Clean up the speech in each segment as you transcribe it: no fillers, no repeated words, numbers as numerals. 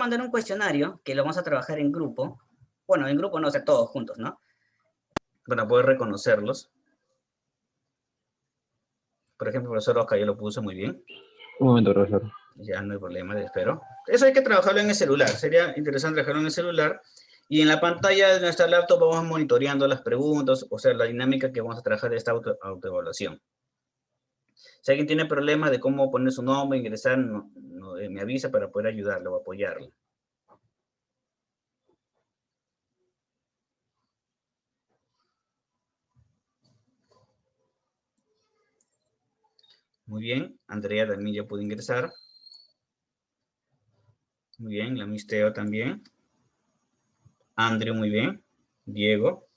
mandar un cuestionario que lo vamos a trabajar en grupo. Bueno, en grupo no, o sea, todos juntos, ¿no? Para poder reconocerlos. Por ejemplo, el profesor Oscar, yo lo puse muy bien. Un momento, profesor. Ya no hay problema, espero. Eso hay que trabajarlo en el celular. Sería interesante trabajarlo en el celular. Y en la pantalla de nuestra laptop vamos monitoreando las preguntas, o sea, la dinámica que vamos a trabajar de esta autoevaluación. Si alguien tiene problemas de cómo poner su nombre, ingresar, me avisa para poder ayudarlo o apoyarlo. Muy bien, Andrea también ya pudo ingresar. Muy bien, la Misteo también. Andrew, muy bien. Diego.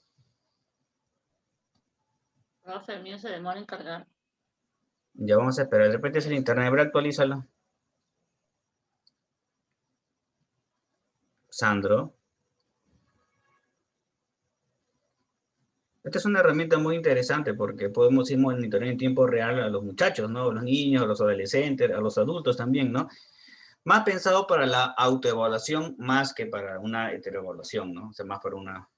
Profe, el mío se demora en cargar. Ya vamos a esperar. De repente es el internet. A ver, actualízalo. Sandro. Esta es una herramienta muy interesante porque podemos ir monitoreando en tiempo real a los muchachos, ¿no? A los niños, a los adolescentes, a los adultos también, ¿no? Más pensado para la autoevaluación más que para una heteroevaluación, ¿no? O sea, más para una...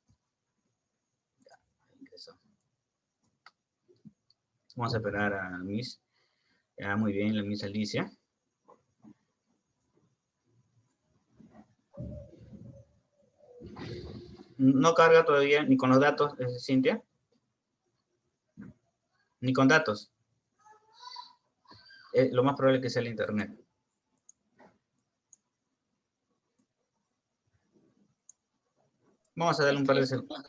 Vamos a esperar a Miss. Ya, muy bien, la Miss Alicia. No carga todavía ni con los datos, Cintia. Ni con datos. Lo más probable es que sea el internet. Vamos a darle un par de segundos.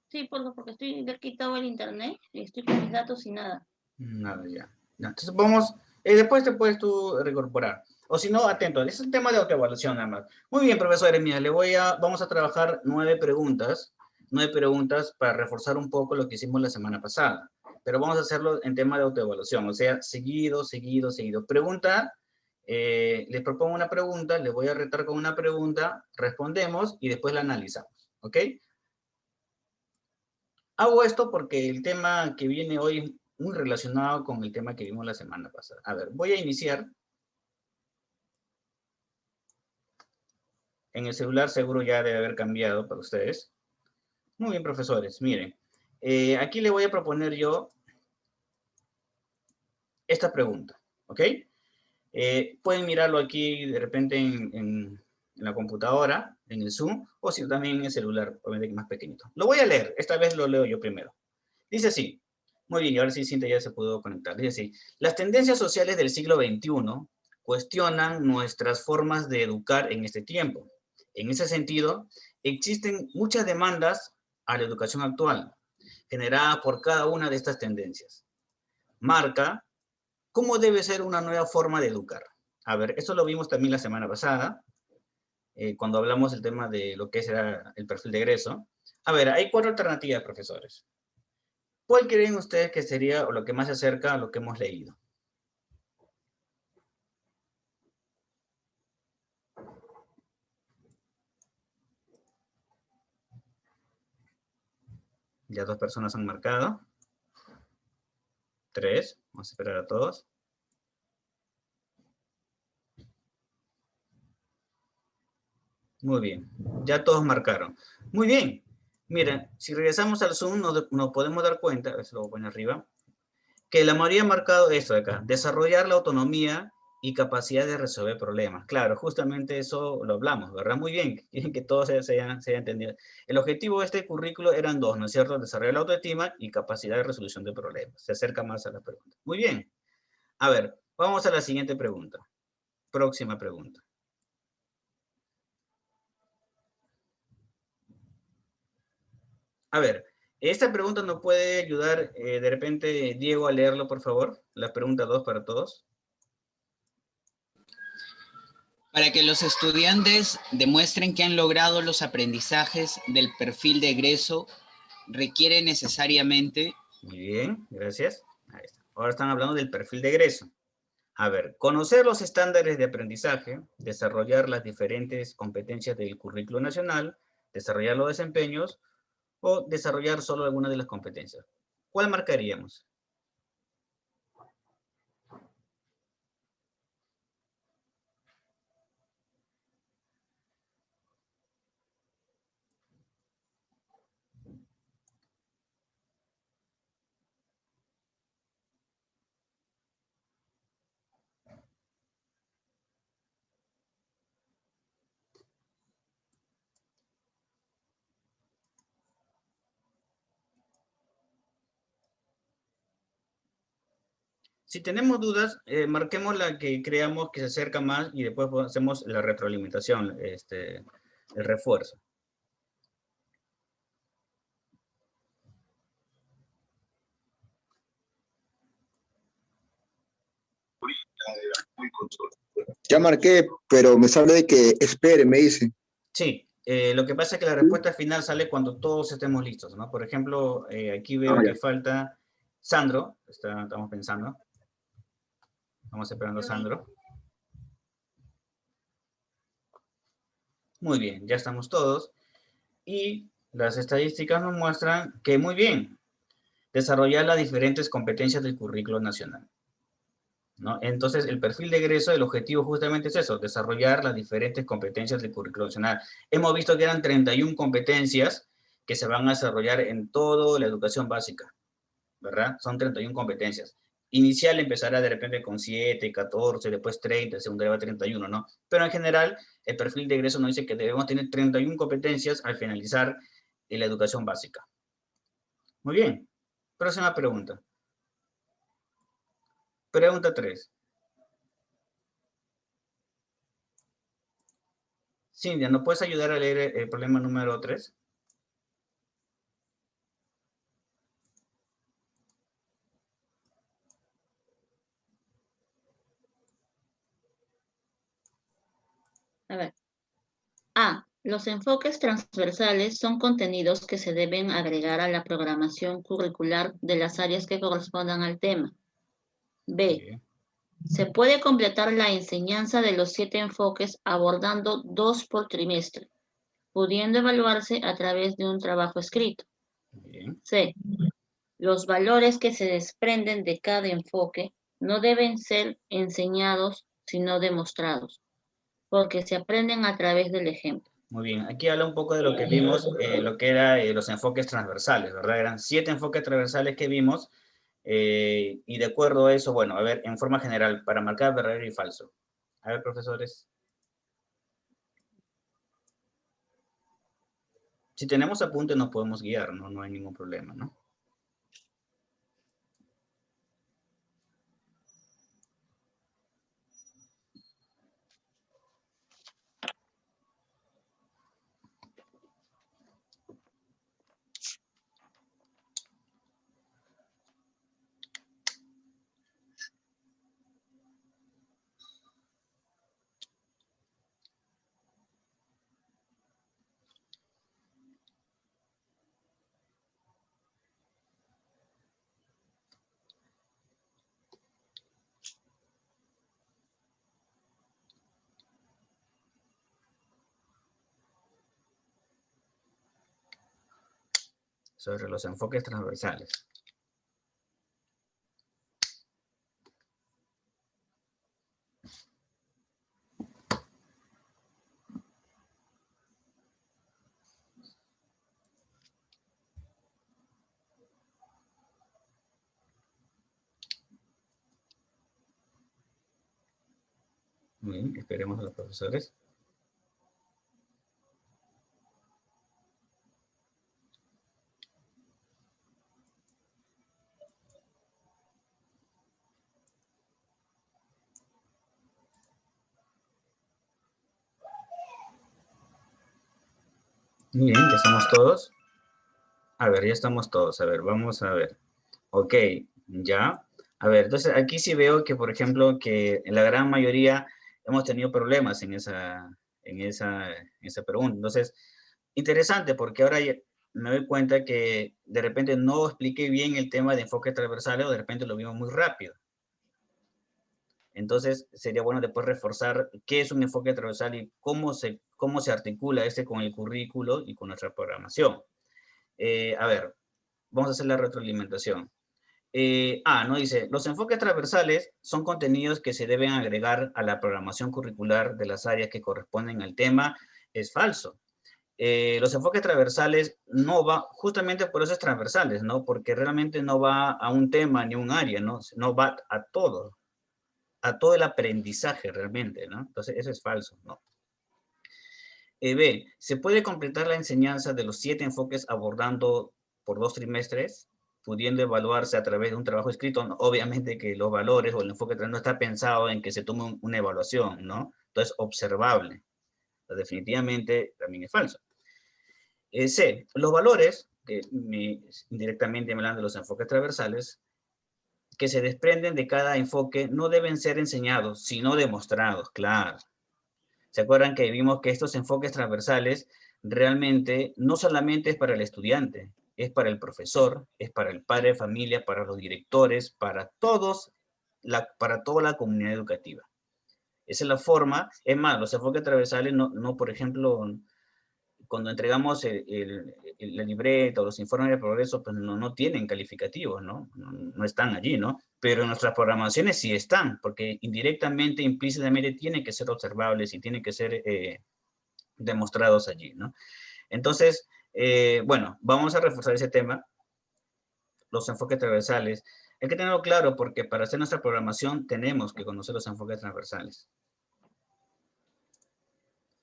Sí, porque estoy le he quitado el internet y estoy con mis datos y nada. Nada, ya. Entonces vamos, después te puedes tú reincorporar. O si no, atento, es un tema de autoevaluación nada más. Muy bien, profesor, mira, vamos a trabajar 9 preguntas para reforzar un poco lo que hicimos la semana pasada. Pero vamos a hacerlo en tema de autoevaluación, o sea, seguido. Pregunta, les propongo una pregunta, les voy a retar con una pregunta, respondemos y después la analizamos, ¿ok? Hago esto porque el tema que viene hoy es muy relacionado con el tema que vimos la semana pasada. A ver, voy a iniciar. En el celular seguro ya debe haber cambiado para ustedes. Muy bien, profesores, miren. Aquí le voy a proponer yo esta pregunta, ¿ok? Pueden mirarlo aquí de repente en la computadora, en el Zoom, o si también en el celular, obviamente más pequeñito. Lo voy a leer, esta vez lo leo yo primero. Dice así, muy bien, y ahora sí Cintia ya se pudo conectar. Dice así, las tendencias sociales del siglo XXI cuestionan nuestras formas de educar en este tiempo. En ese sentido, existen muchas demandas a la educación actual, generadas por cada una de estas tendencias. Marca cómo debe ser una nueva forma de educar. A ver, esto lo vimos también la semana pasada, cuando hablamos del tema de lo que será el perfil de egreso. A ver, hay 4 alternativas, profesores. ¿Cuál creen ustedes que sería lo que más se acerca a lo que hemos leído? Ya 2 personas han marcado. 3. Vamos a esperar a todos. Muy bien. Ya todos marcaron. Muy bien. Miren, si regresamos al Zoom, nos podemos dar cuenta, a ver si lo voy a poner arriba, que la mayoría ha marcado esto de acá, desarrollar la autonomía y capacidad de resolver problemas. Claro, justamente eso lo hablamos, ¿verdad? Muy bien, quieren que todos se hayan entendido. El objetivo de este currículo eran 2, ¿no es cierto? Desarrollar la autoestima y capacidad de resolución de problemas. Se acerca más a la pregunta. Muy bien. A ver, vamos a la siguiente pregunta. Próxima pregunta. A ver, esta pregunta nos puede ayudar de repente, Diego, a leerlo, por favor. La pregunta 2 para todos. Para que los estudiantes demuestren que han logrado los aprendizajes del perfil de egreso, requiere necesariamente... Muy bien, gracias. Ahí está. Ahora están hablando del perfil de egreso. A ver, conocer los estándares de aprendizaje, desarrollar las diferentes competencias del currículo nacional, desarrollar los desempeños o desarrollar solo alguna de las competencias. ¿Cuál marcaríamos? Si tenemos dudas, marquemos la que creamos que se acerca más y después hacemos la retroalimentación, el refuerzo. Ya marqué, pero me sale de que espere, me dice. Sí, lo que pasa es que la respuesta final sale cuando todos estemos listos, ¿no? Por ejemplo, aquí veo que falta Sandro, estamos pensando. Estamos esperando a Sandro. Muy bien, ya estamos todos. Y las estadísticas nos muestran que muy bien, desarrollar las diferentes competencias del currículo nacional, ¿no? Entonces, el perfil de egreso, el objetivo justamente es eso, desarrollar las diferentes competencias del currículo nacional. Hemos visto que eran 31 competencias que se van a desarrollar en toda la educación básica, ¿verdad? Son 31 competencias. Inicial empezará de repente con 7, 14, después 30, secundaria va a 31, ¿no? Pero en general, el perfil de egreso nos dice que debemos tener 31 competencias al finalizar la educación básica. Muy bien. Próxima pregunta. Pregunta 3. Cintia, ¿nos puedes ayudar a leer el problema número 3? A ver. A. Los enfoques transversales son contenidos que se deben agregar a la programación curricular de las áreas que correspondan al tema. B. Bien. Se puede completar la enseñanza de los 7 enfoques abordando 2 por trimestre, pudiendo evaluarse a través de un trabajo escrito. Bien. C. Los valores que se desprenden de cada enfoque no deben ser enseñados, sino demostrados, porque se aprenden a través del ejemplo. Muy bien, aquí habla un poco de lo que vimos, lo que eran los enfoques transversales, ¿verdad? Eran 7 enfoques transversales que vimos, y de acuerdo a eso, bueno, a ver, en forma general, para marcar verdadero y falso. A ver, profesores. Si tenemos apuntes nos podemos guiar, ¿no? No hay ningún problema, ¿no? Sobre los enfoques transversales. Muy bien, esperemos a los profesores. Muy bien, ya estamos todos. A ver, ya estamos todos. A ver, vamos a ver. Ok, ya. A ver, entonces aquí sí veo que, por ejemplo, que en la gran mayoría hemos tenido problemas en esa pregunta. Entonces, interesante porque ahora me doy cuenta que de repente no expliqué bien el tema de enfoques transversales o de repente lo vimos muy rápido. Entonces, sería bueno después reforzar qué es un enfoque transversal y cómo se articula este con el currículo y con nuestra programación. A ver, vamos a hacer la retroalimentación. No dice, los enfoques transversales son contenidos que se deben agregar a la programación curricular de las áreas que corresponden al tema. Es falso. Los enfoques transversales no va, justamente por eso es transversales, ¿no? Porque realmente no va a un tema ni un área, ¿no? No va a todo el aprendizaje realmente, ¿no? Entonces, eso es falso, ¿no? B, ¿se puede completar la enseñanza de los 7 enfoques abordando por 2 trimestres? pudiendo evaluarse a través de un trabajo escrito, obviamente que los valores o el enfoque no está pensado en que se tome una evaluación, ¿no? Entonces, observable. Definitivamente también es falso. C, los valores, que indirectamente me hablan de los enfoques transversales, que se desprenden de cada enfoque, no deben ser enseñados, sino demostrados, claro. ¿Se acuerdan que vimos que estos enfoques transversales realmente no solamente es para el estudiante, es para el profesor, es para el padre de familia, para los directores, para todos, para toda la comunidad educativa? Esa es la forma. Es más, los enfoques transversales no por ejemplo, cuando entregamos la libreta o los informes de progreso, pues no tienen calificativos, no están allí, ¿no? Pero en nuestras programaciones sí están, porque indirectamente, implícitamente tienen que ser observables y tienen que ser demostrados allí, ¿no? Entonces, bueno, vamos a reforzar ese tema, los enfoques transversales. Hay que tenerlo claro porque para hacer nuestra programación tenemos que conocer los enfoques transversales.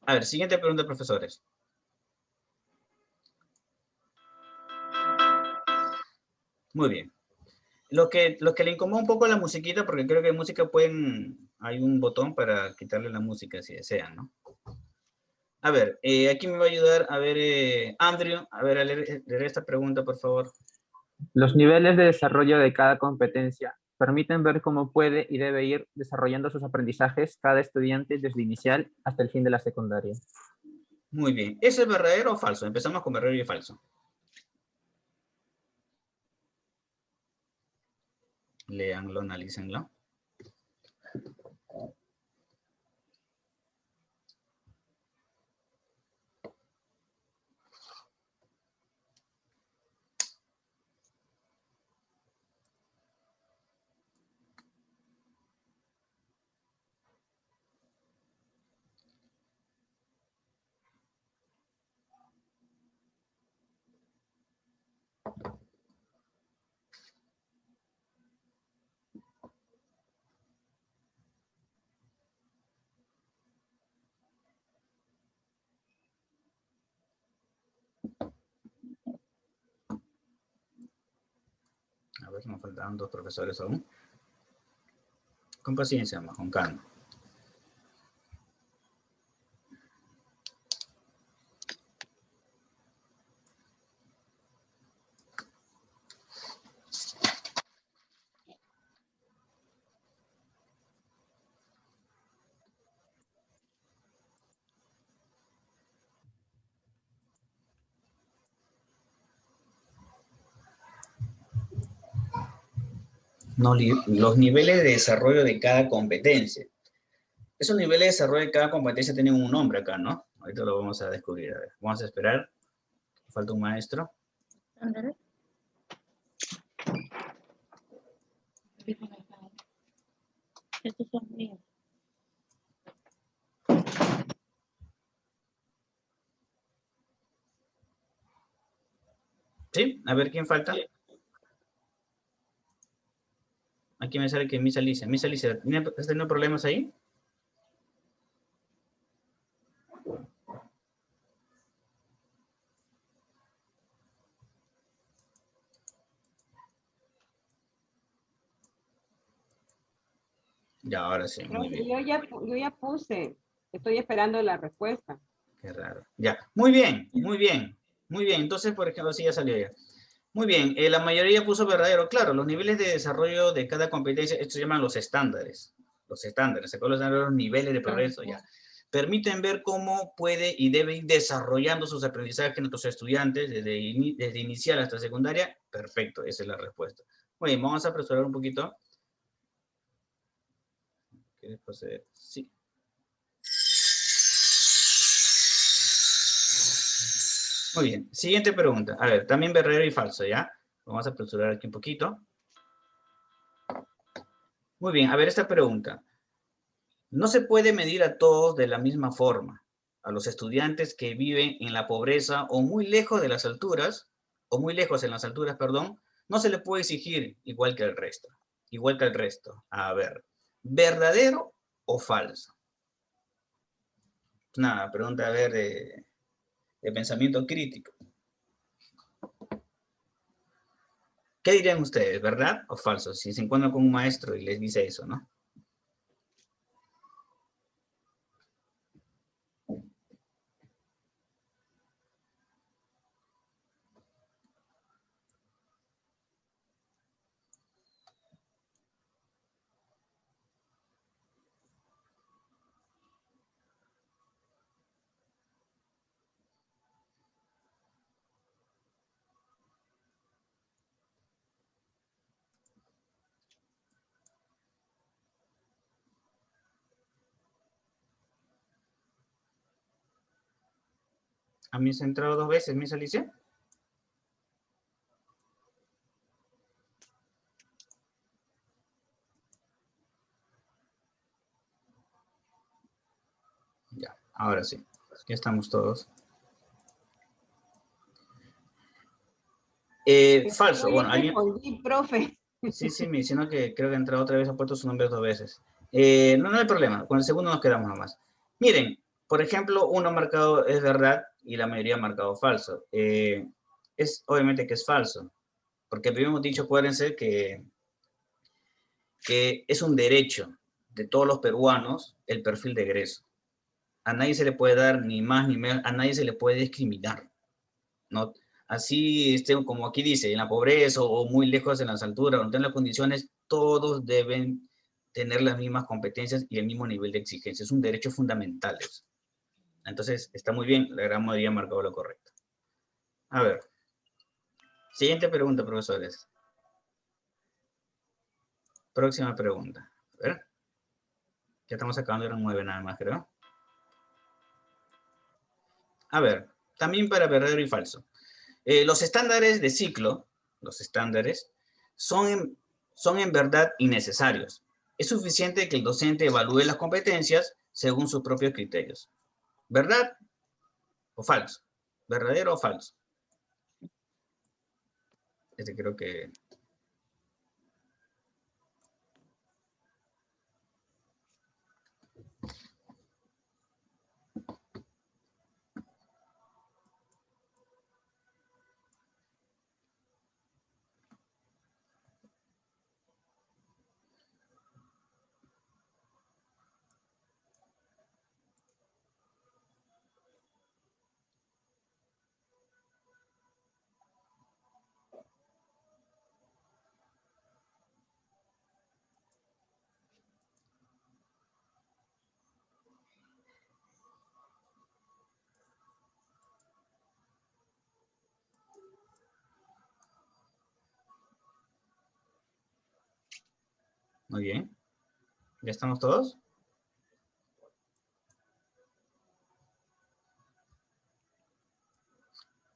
A ver, siguiente pregunta, profesores. Muy bien. Lo que le incomoda un poco la musiquita, porque creo que en música hay un botón para quitarle la música si desean, ¿no? A ver, aquí me va a ayudar, a ver, Andrew, a ver, a leer esta pregunta, por favor. Los niveles de desarrollo de cada competencia permiten ver cómo puede y debe ir desarrollando sus aprendizajes cada estudiante desde inicial hasta el fin de la secundaria. Muy bien. ¿Eso es verdadero o falso? Empezamos con verdadero y falso. Léanlo, analícenlo. A ver, nos faltaban 2 profesores aún. Con paciencia, más con calma. No, los niveles de desarrollo de cada competencia. Esos niveles de desarrollo de cada competencia tienen un nombre acá, ¿no? Ahorita lo vamos a descubrir. A ver, vamos a esperar. Falta un maestro. Estos son míos. ¿Sí? A ver, ¿quién falta? Aquí me sale que Miss Alicia. Miss Alicia, ¿estás teniendo problemas ahí? Ya, ahora sí, muy bien. Yo ya puse, estoy esperando la respuesta. Qué raro. Ya, muy bien, muy bien. Muy bien, entonces, por ejemplo, sí ya salió ya. Muy bien, la mayoría puso verdadero. Claro, los niveles de desarrollo de cada competencia, estos se llaman los estándares. Los estándares, ¿se acuerdan de los niveles de progreso? Ya. Permiten ver cómo puede y debe ir desarrollando sus aprendizajes nuestros estudiantes desde inicial hasta secundaria. Perfecto, esa es la respuesta. Muy bien, vamos a apresurar un poquito. Sí. Muy bien, siguiente pregunta. A ver, también verdadero y falso, ¿ya? Vamos a apresurar aquí un poquito. Muy bien, a ver esta pregunta. No se puede medir a todos de la misma forma. A los estudiantes que viven en la pobreza o muy lejos de las alturas, o muy lejos en las alturas, perdón, no se le puede exigir igual que al resto. Igual que al resto. A ver, ¿verdadero o falso? Una pregunta, a ver, de pensamiento crítico. ¿Qué dirían ustedes, verdad o falso? Si se encuentran con un maestro y les dice eso, ¿no? ¿A mí se ha entrado 2 veces, Miss Alicia? Ya, ahora sí. Ya estamos todos. Falso. Yo Bueno, ya alguien... respondí, profe. Sí, sino que creo que ha entrado otra vez, ha puesto su nombre 2 veces. No hay problema, con el segundo nos quedamos nomás. Miren, por ejemplo, uno marcado es verdad y la mayoría ha marcado falso. Es obviamente que es falso, porque habíamos dicho, acuérdense, que es un derecho de todos los peruanos el perfil de egreso. A nadie se le puede dar ni más ni menos, a nadie se le puede discriminar, ¿no? Así, como aquí dice, en la pobreza o muy lejos en las alturas, o no tienen las condiciones, todos deben tener las mismas competencias y el mismo nivel de exigencia. Es un derecho fundamental eso. Entonces, está muy bien, la gran mayoría ha marcado lo correcto. A ver. Siguiente pregunta, profesores. Próxima pregunta. A ver. Ya estamos acabando, eran 9 nada más, creo. A ver, también para verdadero y falso. Los estándares de ciclo, los estándares, son en verdad innecesarios. Es suficiente que el docente evalúe las competencias según sus propios criterios. ¿Verdad o falso? ¿Verdadero o falso? Creo que... Muy bien. ¿Ya estamos todos?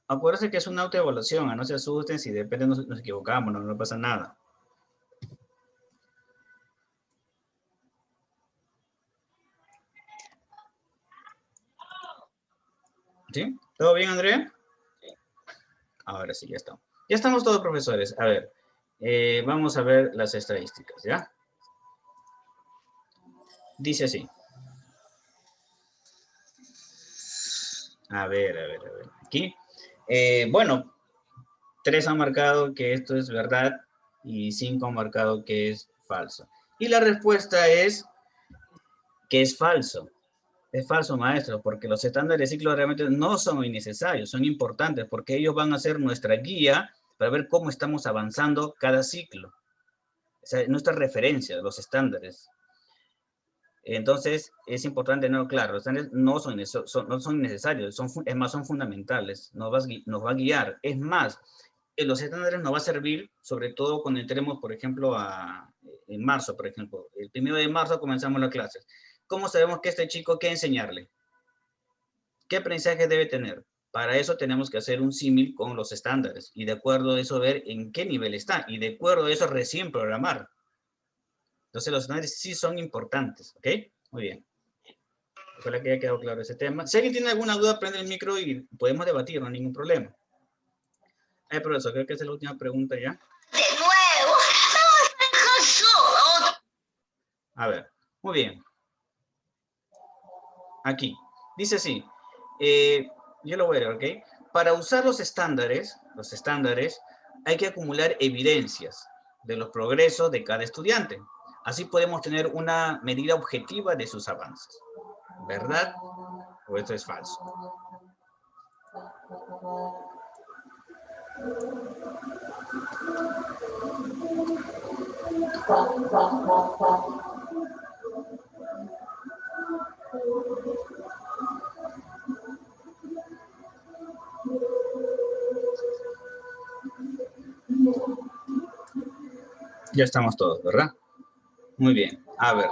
Acuérdense que es una autoevaluación, no se asusten si de repente nos equivocamos, no pasa nada. ¿Sí? ¿Todo bien, Andrea? Ahora sí, ya estamos. Ya estamos todos, profesores. A ver, vamos a ver las estadísticas, ¿ya? Dice así. A ver. Aquí. Bueno, 3 han marcado que esto es verdad y 5 han marcado que es falso. Y la respuesta es que es falso. Es falso, maestro, porque los estándares de ciclo realmente no son innecesarios, son importantes, porque ellos van a ser nuestra guía para ver cómo estamos avanzando cada ciclo. O sea, nuestra referencia, los estándares. Entonces, es importante tenerlo claro, los estándares no son necesarios, es más, son fundamentales, nos va a guiar. Es más, los estándares nos va a servir, sobre todo cuando entremos, por ejemplo, en marzo, por ejemplo. El 1 de marzo comenzamos las clases. ¿Cómo sabemos que este chico qué enseñarle? ¿Qué aprendizaje debe tener? Para eso tenemos que hacer un símil con los estándares y de acuerdo a eso ver en qué nivel está y de acuerdo a eso recién programar. Entonces los estándares sí son importantes, ¿ok? Muy bien. Ojalá que haya quedado claro ese tema. Si alguien tiene alguna duda, prende el micro y podemos debatir, no hay ningún problema. Profesor, creo que esa es la última pregunta ya. De nuevo, no me dejas solo. A ver, muy bien. Aquí, dice así. Yo lo voy a leer, ¿ok? Para usar los estándares, hay que acumular evidencias de los progresos de cada estudiante. Así podemos tener una medida objetiva de sus avances. ¿Verdad? ¿O esto es falso? Ya estamos todos, ¿verdad? Muy bien. A ver,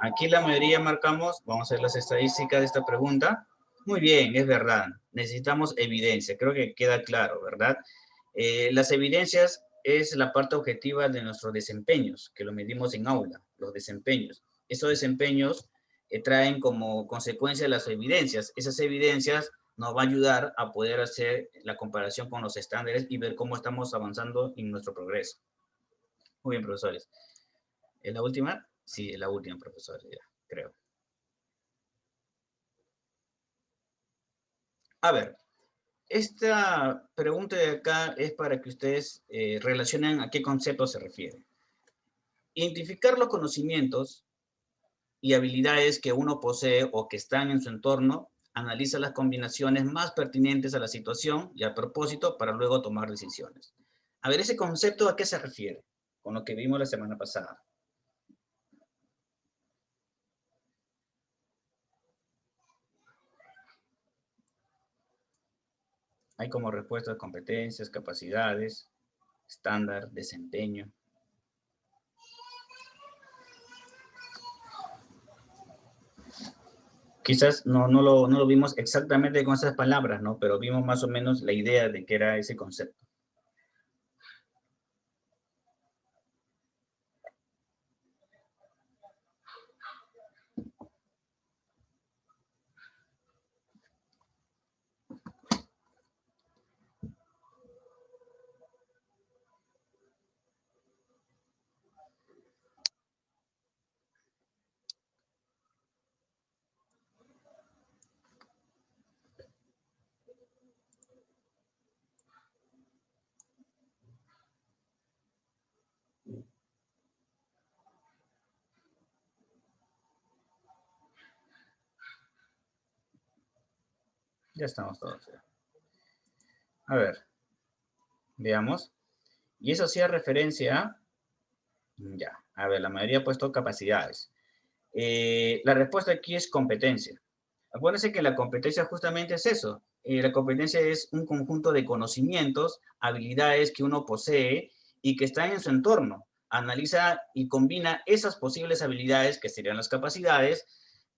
aquí la mayoría marcamos, vamos a ver las estadísticas de esta pregunta. Muy bien, es verdad. Necesitamos evidencia. Creo que queda claro, ¿verdad? Las evidencias es la parte objetiva de nuestros desempeños, que lo medimos en aula, los desempeños. Esos desempeños traen como consecuencia las evidencias. Esas evidencias nos va a ayudar a poder hacer la comparación con los estándares y ver cómo estamos avanzando en nuestro progreso. Muy bien, profesores. ¿Es la última? Sí, es la última, profesor, ya, creo. A ver, esta pregunta de acá es para que ustedes relacionen a qué concepto se refiere. Identificar los conocimientos y habilidades que uno posee o que están en su entorno, analiza las combinaciones más pertinentes a la situación y al propósito para luego tomar decisiones. A ver, ese concepto, ¿a qué se refiere? Con lo que vimos la semana pasada. Hay como respuestas competencias, capacidades, estándar, desempeño. Quizás no lo vimos exactamente con esas palabras, ¿no? Pero vimos más o menos la idea de qué era ese concepto. Ya estamos todos. A ver, veamos. Y eso hacía referencia a... Ya, a ver, la mayoría ha puesto capacidades. La respuesta aquí es competencia. Acuérdense que la competencia justamente es eso. La competencia es un conjunto de conocimientos, habilidades que uno posee y que están en su entorno. Analiza y combina esas posibles habilidades, que serían las capacidades,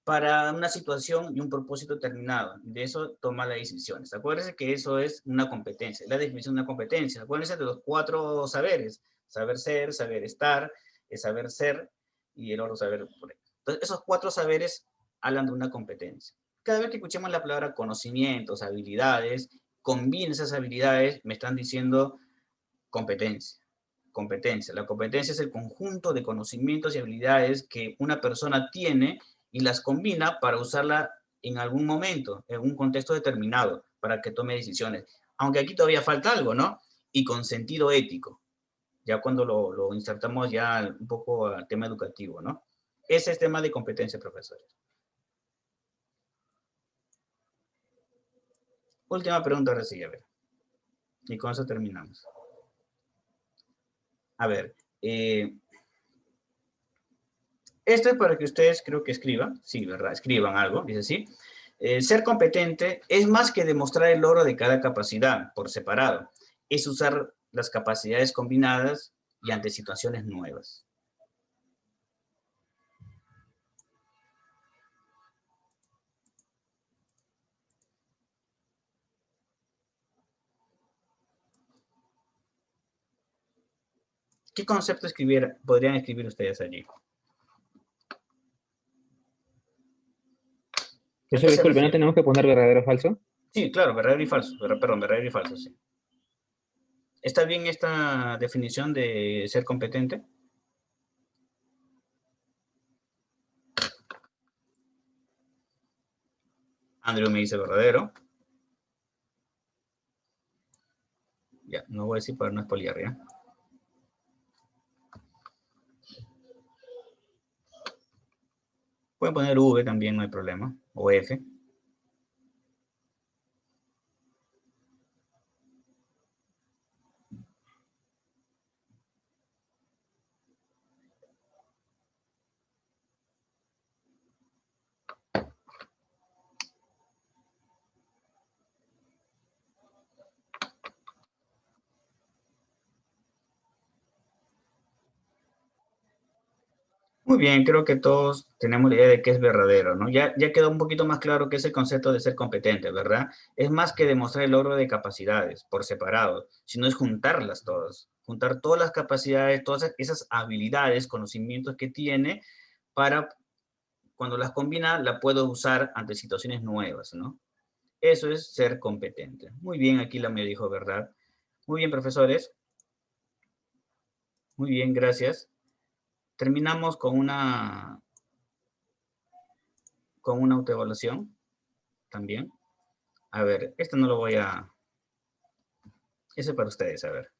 para una situación y un propósito determinado. De eso toma las decisiones. Acuérdense que eso es una competencia, la definición de una competencia. Acuérdense de los 4 saberes: saber ser, saber estar, saber ser y el otro saber por ahí. Entonces, esos 4 saberes hablan de una competencia. Cada vez que escuchemos la palabra conocimientos, habilidades, combina esas habilidades, me están diciendo competencia. Competencia. La competencia es el conjunto de conocimientos y habilidades que una persona tiene y las combina para usarla en algún momento, en un contexto determinado, para que tome decisiones. Aunque aquí todavía falta algo, ¿no? Y con sentido ético. Ya cuando lo insertamos ya un poco al tema educativo, ¿no? Ese es el tema de competencia, profesores. Última pregunta, recién, a ver. Y con eso terminamos. A ver, esto es para que ustedes creo que escriban, sí, ¿verdad? Escriban algo, dice así. Ser competente es más que demostrar el logro de cada capacidad por separado. Es usar las capacidades combinadas y ante situaciones nuevas. ¿Qué concepto podrían escribir ustedes allí? Eso, disculpe, ¿no tenemos que poner verdadero o falso? Sí, claro, verdadero y falso. Perdón, verdadero y falso, sí. ¿Está bien esta definición de ser competente? Andrew me dice verdadero. Ya, no voy a decir para no espoliar, ¿ya? Pueden poner V también, no hay problema, o F. Muy bien, creo que todos tenemos la idea de que es verdadero, ¿no? Ya quedó un poquito más claro qué es el concepto de ser competente, ¿verdad? Es más que demostrar el logro de capacidades por separado, sino es juntarlas todas, juntar todas las capacidades, todas esas habilidades, conocimientos que tiene para, cuando las combina, la puedo usar ante situaciones nuevas, ¿no? Eso es ser competente. Muy bien, aquí la me dijo, ¿verdad? Muy bien, profesores. Muy bien, gracias. Terminamos con una autoevaluación también. A ver, esto no lo voy a... Ese es para ustedes, a ver.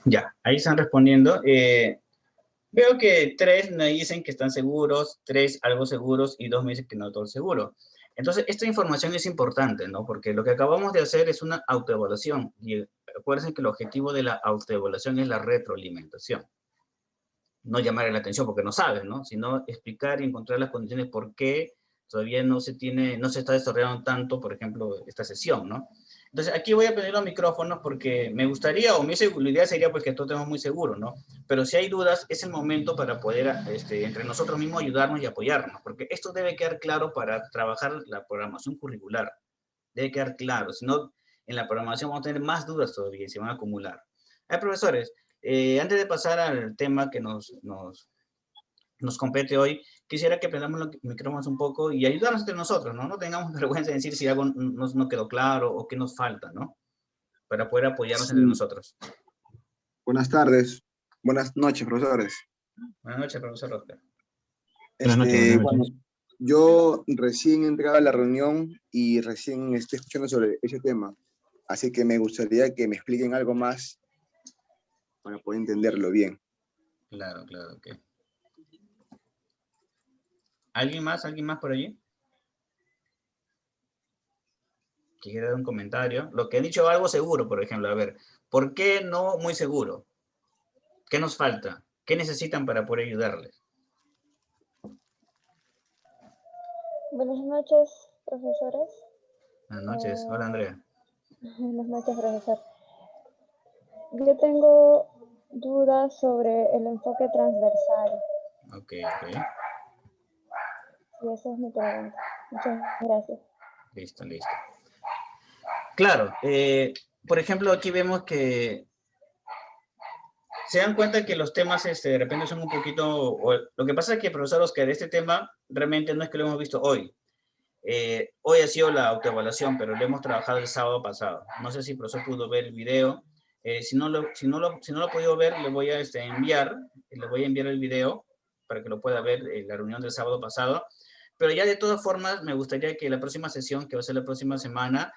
Ya, ahí están respondiendo. Veo que 3 me dicen que están seguros, 3 algo seguros y 2 me dicen que no todo seguro. Entonces, esta información es importante, ¿no? Porque lo que acabamos de hacer es una autoevaluación. Y acuérdense que el objetivo de la autoevaluación es la retroalimentación. No llamar la atención porque no sabes, ¿no? Sino explicar y encontrar las condiciones por qué todavía no se está desarrollando tanto, por ejemplo, esta sesión, ¿no? Entonces, aquí voy a pedir los micrófonos porque me gustaría, o mi idea sería pues que todos estemos muy seguros, ¿no? Pero si hay dudas, es el momento para poder, entre nosotros mismos, ayudarnos y apoyarnos, porque esto debe quedar claro para trabajar la programación curricular. Debe quedar claro, si no, en la programación vamos a tener más dudas todavía y se van a acumular. Profesores, antes de pasar al tema que nos compete hoy, quisiera que prendamos los micrófonos un poco y ayudarnos entre nosotros, ¿no? No tengamos vergüenza de decir si algo no quedó claro o qué nos falta, ¿no? Para poder apoyarnos entre nosotros. Buenas tardes. Buenas noches, profesores. Buenas noches, profesor Oscar. Buenas noches. Bueno, yo recién he entrado a la reunión y recién estoy escuchando sobre ese tema. Así que me gustaría que me expliquen algo más para poder entenderlo bien. Claro, ok. ¿Alguien más por allí? Que quiera dar un comentario. Lo que he dicho, algo seguro, por ejemplo. A ver, ¿por qué no muy seguro? ¿Qué nos falta? ¿Qué necesitan para poder ayudarles? Buenas noches, profesores. Buenas noches. Hola, Andrea. Buenas noches, profesor. Yo tengo dudas sobre el enfoque transversal. Ok. Y esa es mi pregunta. Muchas gracias. Listo. Claro, por ejemplo, aquí vemos que se dan cuenta que los temas de repente son un poquito... Lo que pasa es que, profesor Oscar, este tema realmente no es que lo hemos visto hoy. Hoy ha sido la autoevaluación, pero lo hemos trabajado el sábado pasado. No sé si el profesor pudo ver el video. Si no lo ha podido ver, le voy a enviar el video para que lo pueda ver en la reunión del sábado pasado. Pero ya de todas formas, me gustaría que la próxima sesión, que va a ser la próxima semana,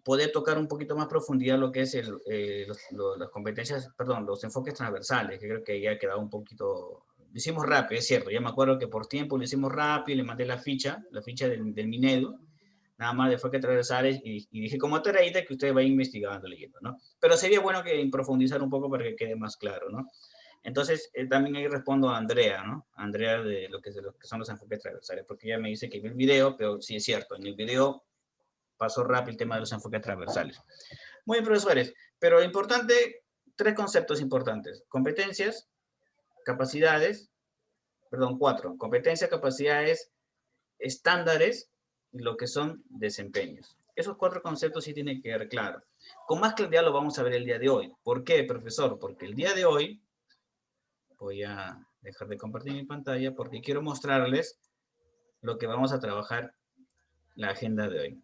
poder tocar un poquito más profundidad lo que es las competencias, los enfoques transversales, que creo que ya ha quedado un poquito... Lo hicimos rápido, es cierto, ya me acuerdo que por tiempo lo hicimos rápido, le mandé la ficha del Minedu, nada más de enfoques transversales, y dije como tareita que ustedes vayan investigando, leyendo, ¿no? Pero sería bueno que profundizar un poco para que quede más claro, ¿no? Entonces, también ahí respondo a Andrea, ¿no? A Andrea de lo que son los enfoques transversales, porque ella me dice que vio el video, pero sí es cierto, en el video pasó rápido el tema de los enfoques transversales. Muy bien, profesores, pero importante, 3 conceptos importantes: competencias, capacidades, perdón, 4, competencias, capacidades, estándares, y lo que son desempeños. Esos 4 conceptos sí tienen que quedar claros. Con más claridad lo vamos a ver el día de hoy. ¿Por qué, profesor? Porque el día de hoy, voy a dejar de compartir mi pantalla porque quiero mostrarles lo que vamos a trabajar la agenda de hoy.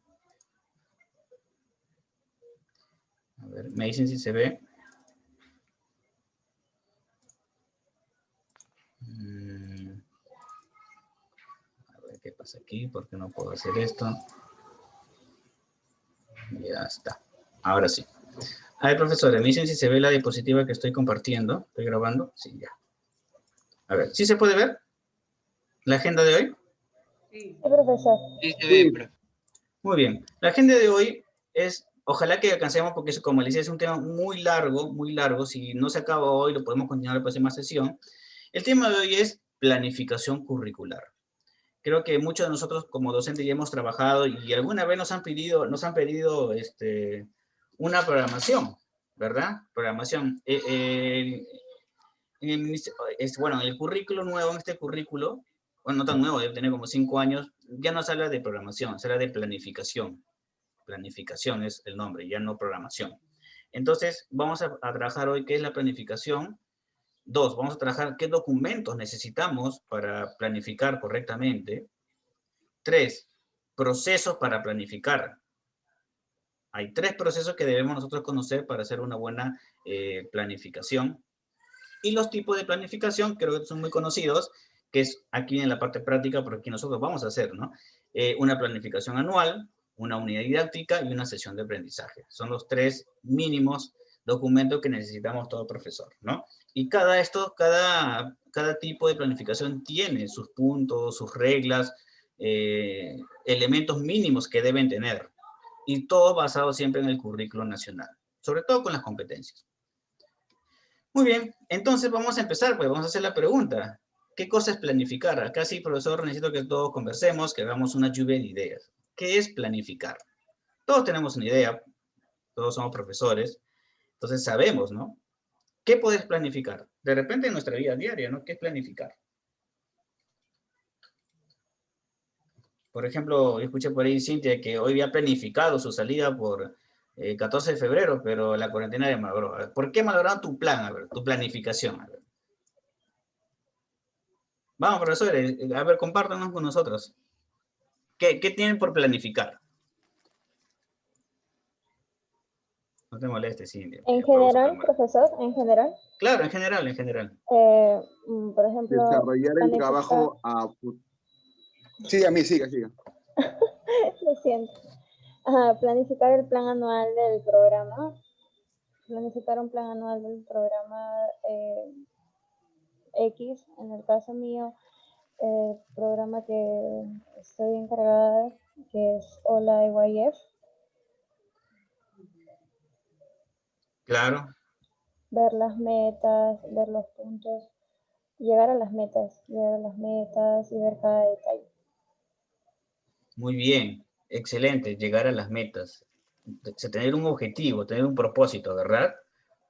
A ver, me dicen si se ve. A ver qué pasa aquí, porque no puedo hacer esto. Ya está. Ahora sí. A ver, profesores, me dicen si se ve la diapositiva que estoy compartiendo. ¿Estoy grabando? Sí, ya. A ver, ¿sí se puede ver la agenda de hoy? Sí. Sí, profesor. Sí, se ve, profe. Muy bien. La agenda de hoy es, ojalá que alcancemos, porque como les decía, es un tema muy largo. Si no se acaba hoy, lo podemos continuar en la próxima sesión. El tema de hoy es planificación curricular. Creo que muchos de nosotros como docentes ya hemos trabajado y alguna vez nos han pedido una programación, ¿verdad? Programación. Bueno, en el currículo nuevo, en este currículo, bueno, no tan nuevo, debe tener como 5 años, ya no se habla de programación, se habla de planificación. Planificación es el nombre, ya no programación. Entonces, vamos a trabajar hoy qué es la planificación. 2, vamos a trabajar qué documentos necesitamos para planificar correctamente. 3, procesos para planificar. Hay 3 procesos que debemos nosotros conocer para hacer una buena planificación. Y los tipos de planificación creo que son muy conocidos, que es aquí en la parte práctica, porque nosotros vamos a hacer, ¿no? Una planificación anual, una unidad didáctica y una sesión de aprendizaje. Son los 3 mínimos documentos que necesitamos todo profesor, ¿no? Y cada tipo de planificación tiene sus puntos, sus reglas, elementos mínimos que deben tener. Y todo basado siempre en el currículo nacional, sobre todo con las competencias. Muy bien, entonces vamos a empezar, pues vamos a hacer la pregunta. ¿Qué cosa es planificar? Acá sí, profesor, necesito que todos conversemos, que hagamos una lluvia de ideas. ¿Qué es planificar? Todos tenemos una idea, todos somos profesores, entonces sabemos, ¿no? ¿Qué puedes planificar? De repente en nuestra vida diaria, ¿no? ¿Qué es planificar? Por ejemplo, yo escuché por ahí Cintia que hoy había planificado su salida por 14 de febrero, pero la cuarentena de malogró. ¿Por qué malograron tu plan? A ver, tu planificación. A ver. Vamos, profesores, a ver, compártanos con nosotros. ¿Qué tienen por planificar? No te molestes, Cintia. En general, profesor, en general. Claro, en general. Por ejemplo, Desarrollar el trabajo a... Sí, a mí, siga. Lo siento. Planificar el plan anual del programa. Planificar un plan anual del programa X, en el caso mío, el programa que estoy encargada, que es Hola EYF. Claro. Ver las metas, ver los puntos, llegar a las metas y ver cada detalle. Muy bien, excelente, llegar a las metas. Tener un objetivo, tener un propósito, ¿verdad?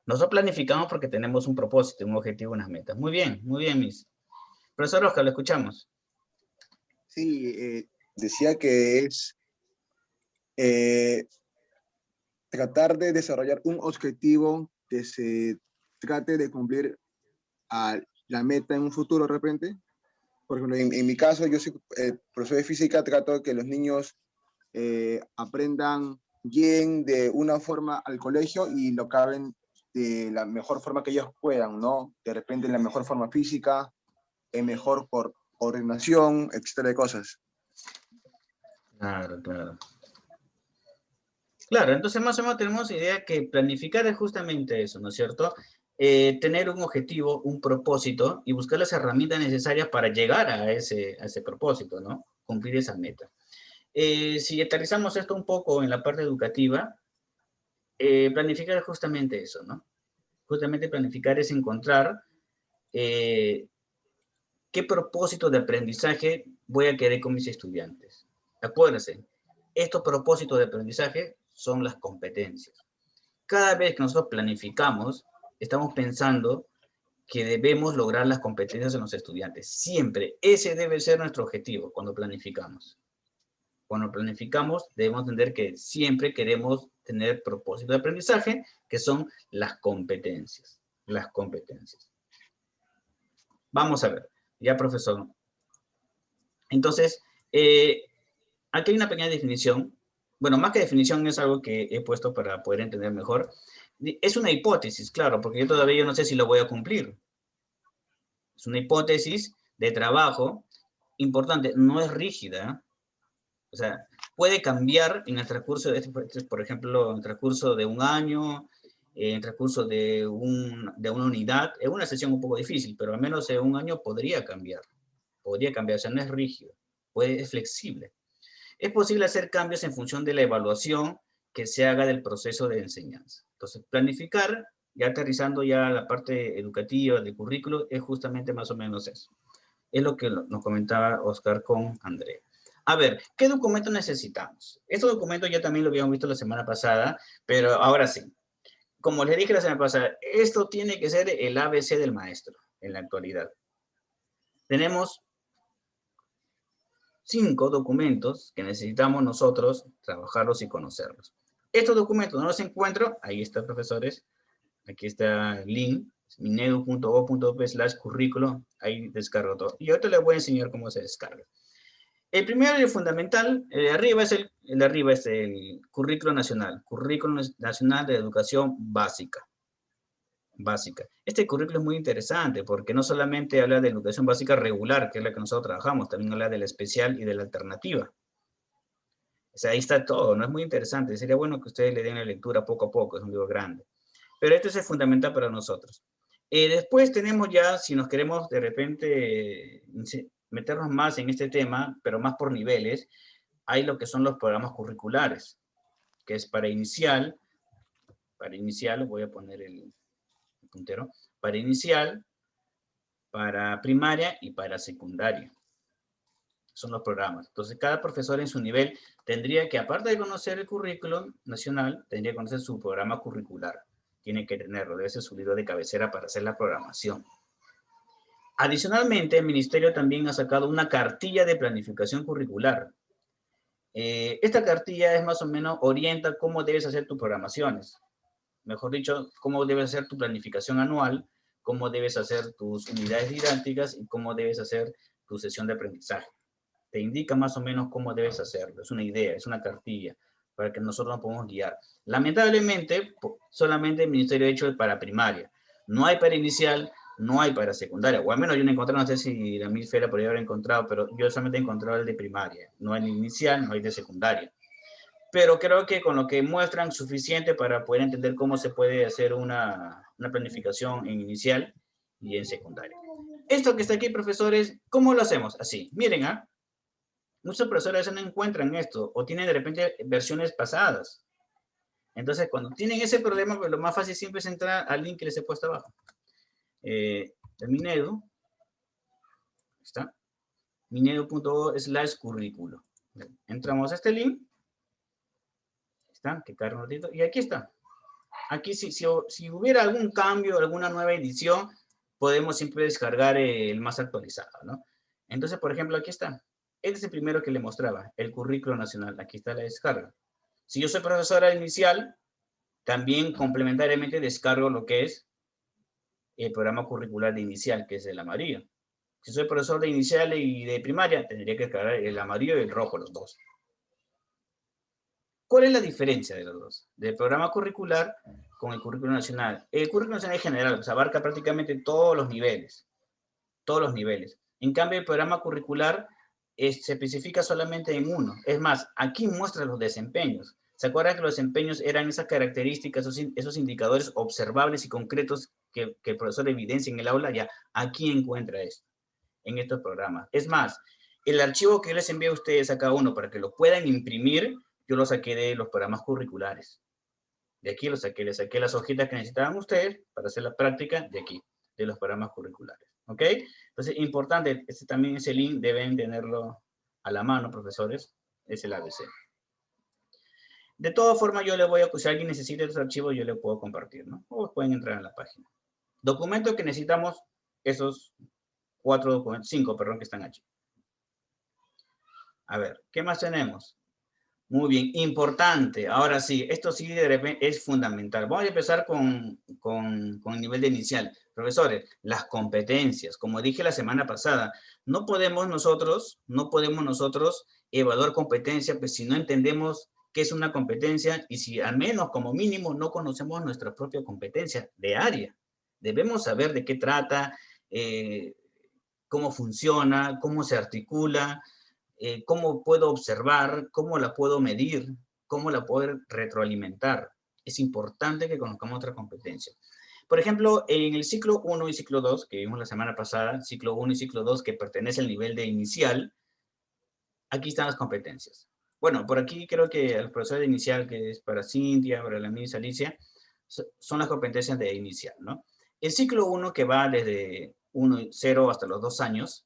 Nosotros planificamos porque tenemos un propósito, un objetivo, unas metas. Muy bien, Miss. Profesor Oscar, lo escuchamos. Sí, decía que es tratar de desarrollar un objetivo que se trate de cumplir a la meta en un futuro de repente. Por ejemplo, en mi caso, yo soy profesor de física, trato de que los niños aprendan bien de una forma al colegio y lo acaben de la mejor forma que ellos puedan, ¿no? De repente en la mejor forma física, en mejor por coordinación, etcétera de cosas. Claro. Claro, entonces más o menos tenemos idea que planificar es justamente eso, ¿no es cierto? Tener un objetivo, un propósito y buscar las herramientas necesarias para llegar a ese propósito, ¿no? Cumplir esa meta. Si aterrizamos esto un poco en la parte educativa, planificar es justamente eso, ¿no? Justamente planificar es encontrar qué propósito de aprendizaje voy a querer con mis estudiantes. Acuérdense, estos propósitos de aprendizaje son las competencias. Cada vez que nosotros planificamos, estamos pensando que debemos lograr las competencias en los estudiantes. Siempre, ese debe ser nuestro objetivo cuando planificamos. Cuando planificamos, debemos entender que siempre queremos tener propósitos de aprendizaje, que son las competencias. Las competencias. Vamos a ver, ya profesor. Entonces, aquí hay una pequeña definición. Bueno, más que definición es algo que he puesto para poder entender mejor. Es una hipótesis, claro, porque yo todavía no sé si lo voy a cumplir. Es una hipótesis de trabajo importante, no es rígida. O sea, puede cambiar en el transcurso, por ejemplo, en el transcurso de un año, en el transcurso de una unidad. Es una sesión un poco difícil, pero al menos en un año podría cambiar. Podría cambiar, o sea, no es rígido, es flexible. Es posible hacer cambios en función de la evaluación que se haga del proceso de enseñanza. Entonces, planificar, ya aterrizando ya la parte educativa del currículo, es justamente más o menos eso. Es lo que nos comentaba Oscar con Andrea. A ver, ¿qué documento necesitamos? Este documento ya también lo habíamos visto la semana pasada, pero ahora sí. Como les dije la semana pasada, esto tiene que ser el ABC del maestro en la actualidad. Tenemos 5 documentos que necesitamos nosotros trabajarlos y conocerlos. Estos documentos no los encuentro, ahí está, profesores, aquí está el link, minedu.go.p/currículo, ahí descargo todo. Y ahorita les voy a enseñar cómo se descarga. El primero y el fundamental, el de arriba es el Currículo Nacional de Educación Básica. Este currículo es muy interesante porque no solamente habla de educación básica regular, que es la que nosotros trabajamos, también habla de la especial y de la alternativa. O sea, ahí está todo, ¿no? Es muy interesante. Sería bueno que ustedes le den la lectura poco a poco, es un libro grande. Pero esto es fundamental para nosotros. Después tenemos ya, si nos queremos de repente meternos más en este tema, pero más por niveles, hay lo que son los programas curriculares, que es para inicial, voy a poner el puntero, para inicial, para primaria y para secundaria. Son los programas. Entonces, cada profesor en su nivel tendría que, aparte de conocer el currículum nacional, tendría que conocer su programa curricular. Tiene que tenerlo, debe ser su libro de cabecera para hacer la programación. Adicionalmente, el Ministerio también ha sacado una cartilla de planificación curricular. Esta cartilla es más o menos orienta cómo debes hacer tus programaciones. Mejor dicho, cómo debes hacer tu planificación anual, cómo debes hacer tus unidades didácticas y cómo debes hacer tu sesión de aprendizaje. Te indica más o menos cómo debes hacerlo. Es una idea, es una cartilla para que nosotros nos podamos guiar. Lamentablemente, solamente el Ministerio ha hecho para primaria. No hay para inicial, no hay para secundaria. O al menos yo no he encontrado, no sé si la Milfera podría haber encontrado, pero yo solamente he encontrado el de primaria. No hay de inicial, no hay de secundaria. Pero creo que con lo que muestran suficiente para poder entender cómo se puede hacer una planificación en inicial y en secundaria. Esto que está aquí, profesores, ¿cómo lo hacemos? Así, miren, ¿ah? Muchos profesores no encuentran esto o tienen de repente versiones pasadas. Entonces, cuando tienen ese problema, pues lo más fácil siempre es entrar al link que les he puesto abajo. El Minedu, ¿está? minedu.go/currículo. Entramos a este link. ¿Está? Que carga un ratito. Y aquí está. Aquí si hubiera algún cambio, alguna nueva edición, podemos siempre descargar el más actualizado, ¿no? Entonces, por ejemplo, aquí está. Este es el primero que le mostraba, el currículo nacional. Aquí está la descarga. Si yo soy profesora inicial, también complementariamente descargo lo que es el programa curricular de inicial, que es el amarillo. Si soy profesor de inicial y de primaria, tendría que descargar el amarillo y el rojo, los dos. ¿Cuál es la diferencia de los dos? Del programa curricular con el currículo nacional. El currículo nacional es general, o sea, abarca prácticamente todos los niveles. Todos los niveles. En cambio, el programa curricular se especifica solamente en uno. Es más, aquí muestra los desempeños. ¿Se acuerdan que los desempeños eran esas características, esos indicadores observables y concretos que el profesor evidencia en el aula? Ya, aquí encuentra esto, en estos programas. Es más, El archivo que yo les envío a ustedes a cada uno para que lo puedan imprimir, yo lo saqué de los programas curriculares. De aquí lo saqué, le saqué las hojitas que necesitaban ustedes para hacer la práctica de aquí, de los programas curriculares. ¿Ok? Entonces, importante, también ese link deben tenerlo a la mano, profesores, es el ABC. De todas formas, yo le voy a, si alguien necesita esos archivos, yo le puedo compartir, ¿no? O pueden entrar en la página. Documentos que necesitamos, esos 4 documentos, 5, perdón, que están aquí. A ver, ¿qué más tenemos? Muy bien, importante. Ahora sí, esto sí de repente es fundamental. Vamos a empezar con el nivel de inicial. Profesores, las competencias. Como dije la semana pasada, no podemos nosotros evaluar competencia, pues si no entendemos qué es una competencia y si al menos como mínimo no conocemos nuestra propia competencia de área. Debemos saber de qué trata, cómo funciona, cómo se articula, cómo puedo observar, cómo la puedo medir, cómo la puedo retroalimentar. Es importante que conozcamos otra competencia. Por ejemplo, en el ciclo 1 y ciclo 2, que vimos la semana pasada, ciclo 1 y ciclo 2, que pertenece al nivel de inicial, aquí están las competencias. Bueno, por aquí creo que el profesor de inicial, que es para Cintia, para la Miss Alicia, son las competencias de inicial, ¿no? El ciclo 1, que va desde 0 hasta los 2 años,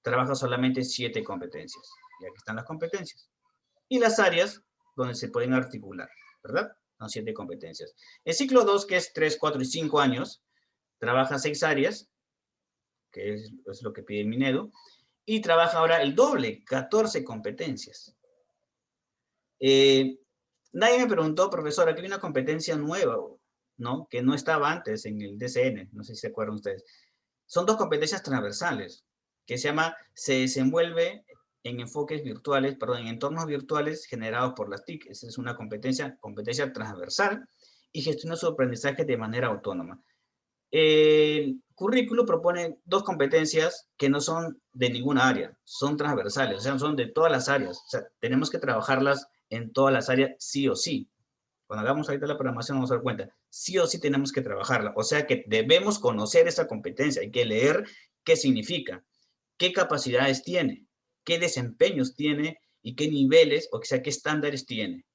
trabaja solamente 7 competencias. Y aquí están las competencias. Y las áreas donde se pueden articular, ¿verdad? Son 7 competencias. El ciclo 2, que es 3, 4 y 5 años, trabaja 6 áreas, que es lo que pide el Minedu, y trabaja ahora el doble, 14 competencias. Nadie me preguntó, profesor, aquí hay una competencia nueva, ¿no? Que no estaba antes en el DCN, no sé si se acuerdan ustedes. Son 2 competencias transversales, que se desenvuelve en enfoques virtuales, perdón, en entornos virtuales generados por las TIC. Esa es una competencia transversal y gestiona su aprendizaje de manera autónoma. El currículo propone 2 competencias que no son de ninguna área, son transversales, o sea, son de todas las áreas. O sea, tenemos que trabajarlas en todas las áreas sí o sí. Cuando hagamos ahorita la programación vamos a dar cuenta, sí o sí tenemos que trabajarla. O sea que debemos conocer esa competencia, hay que leer qué significa, qué capacidades tiene, qué desempeños tiene y qué niveles, o sea, qué estándares tiene.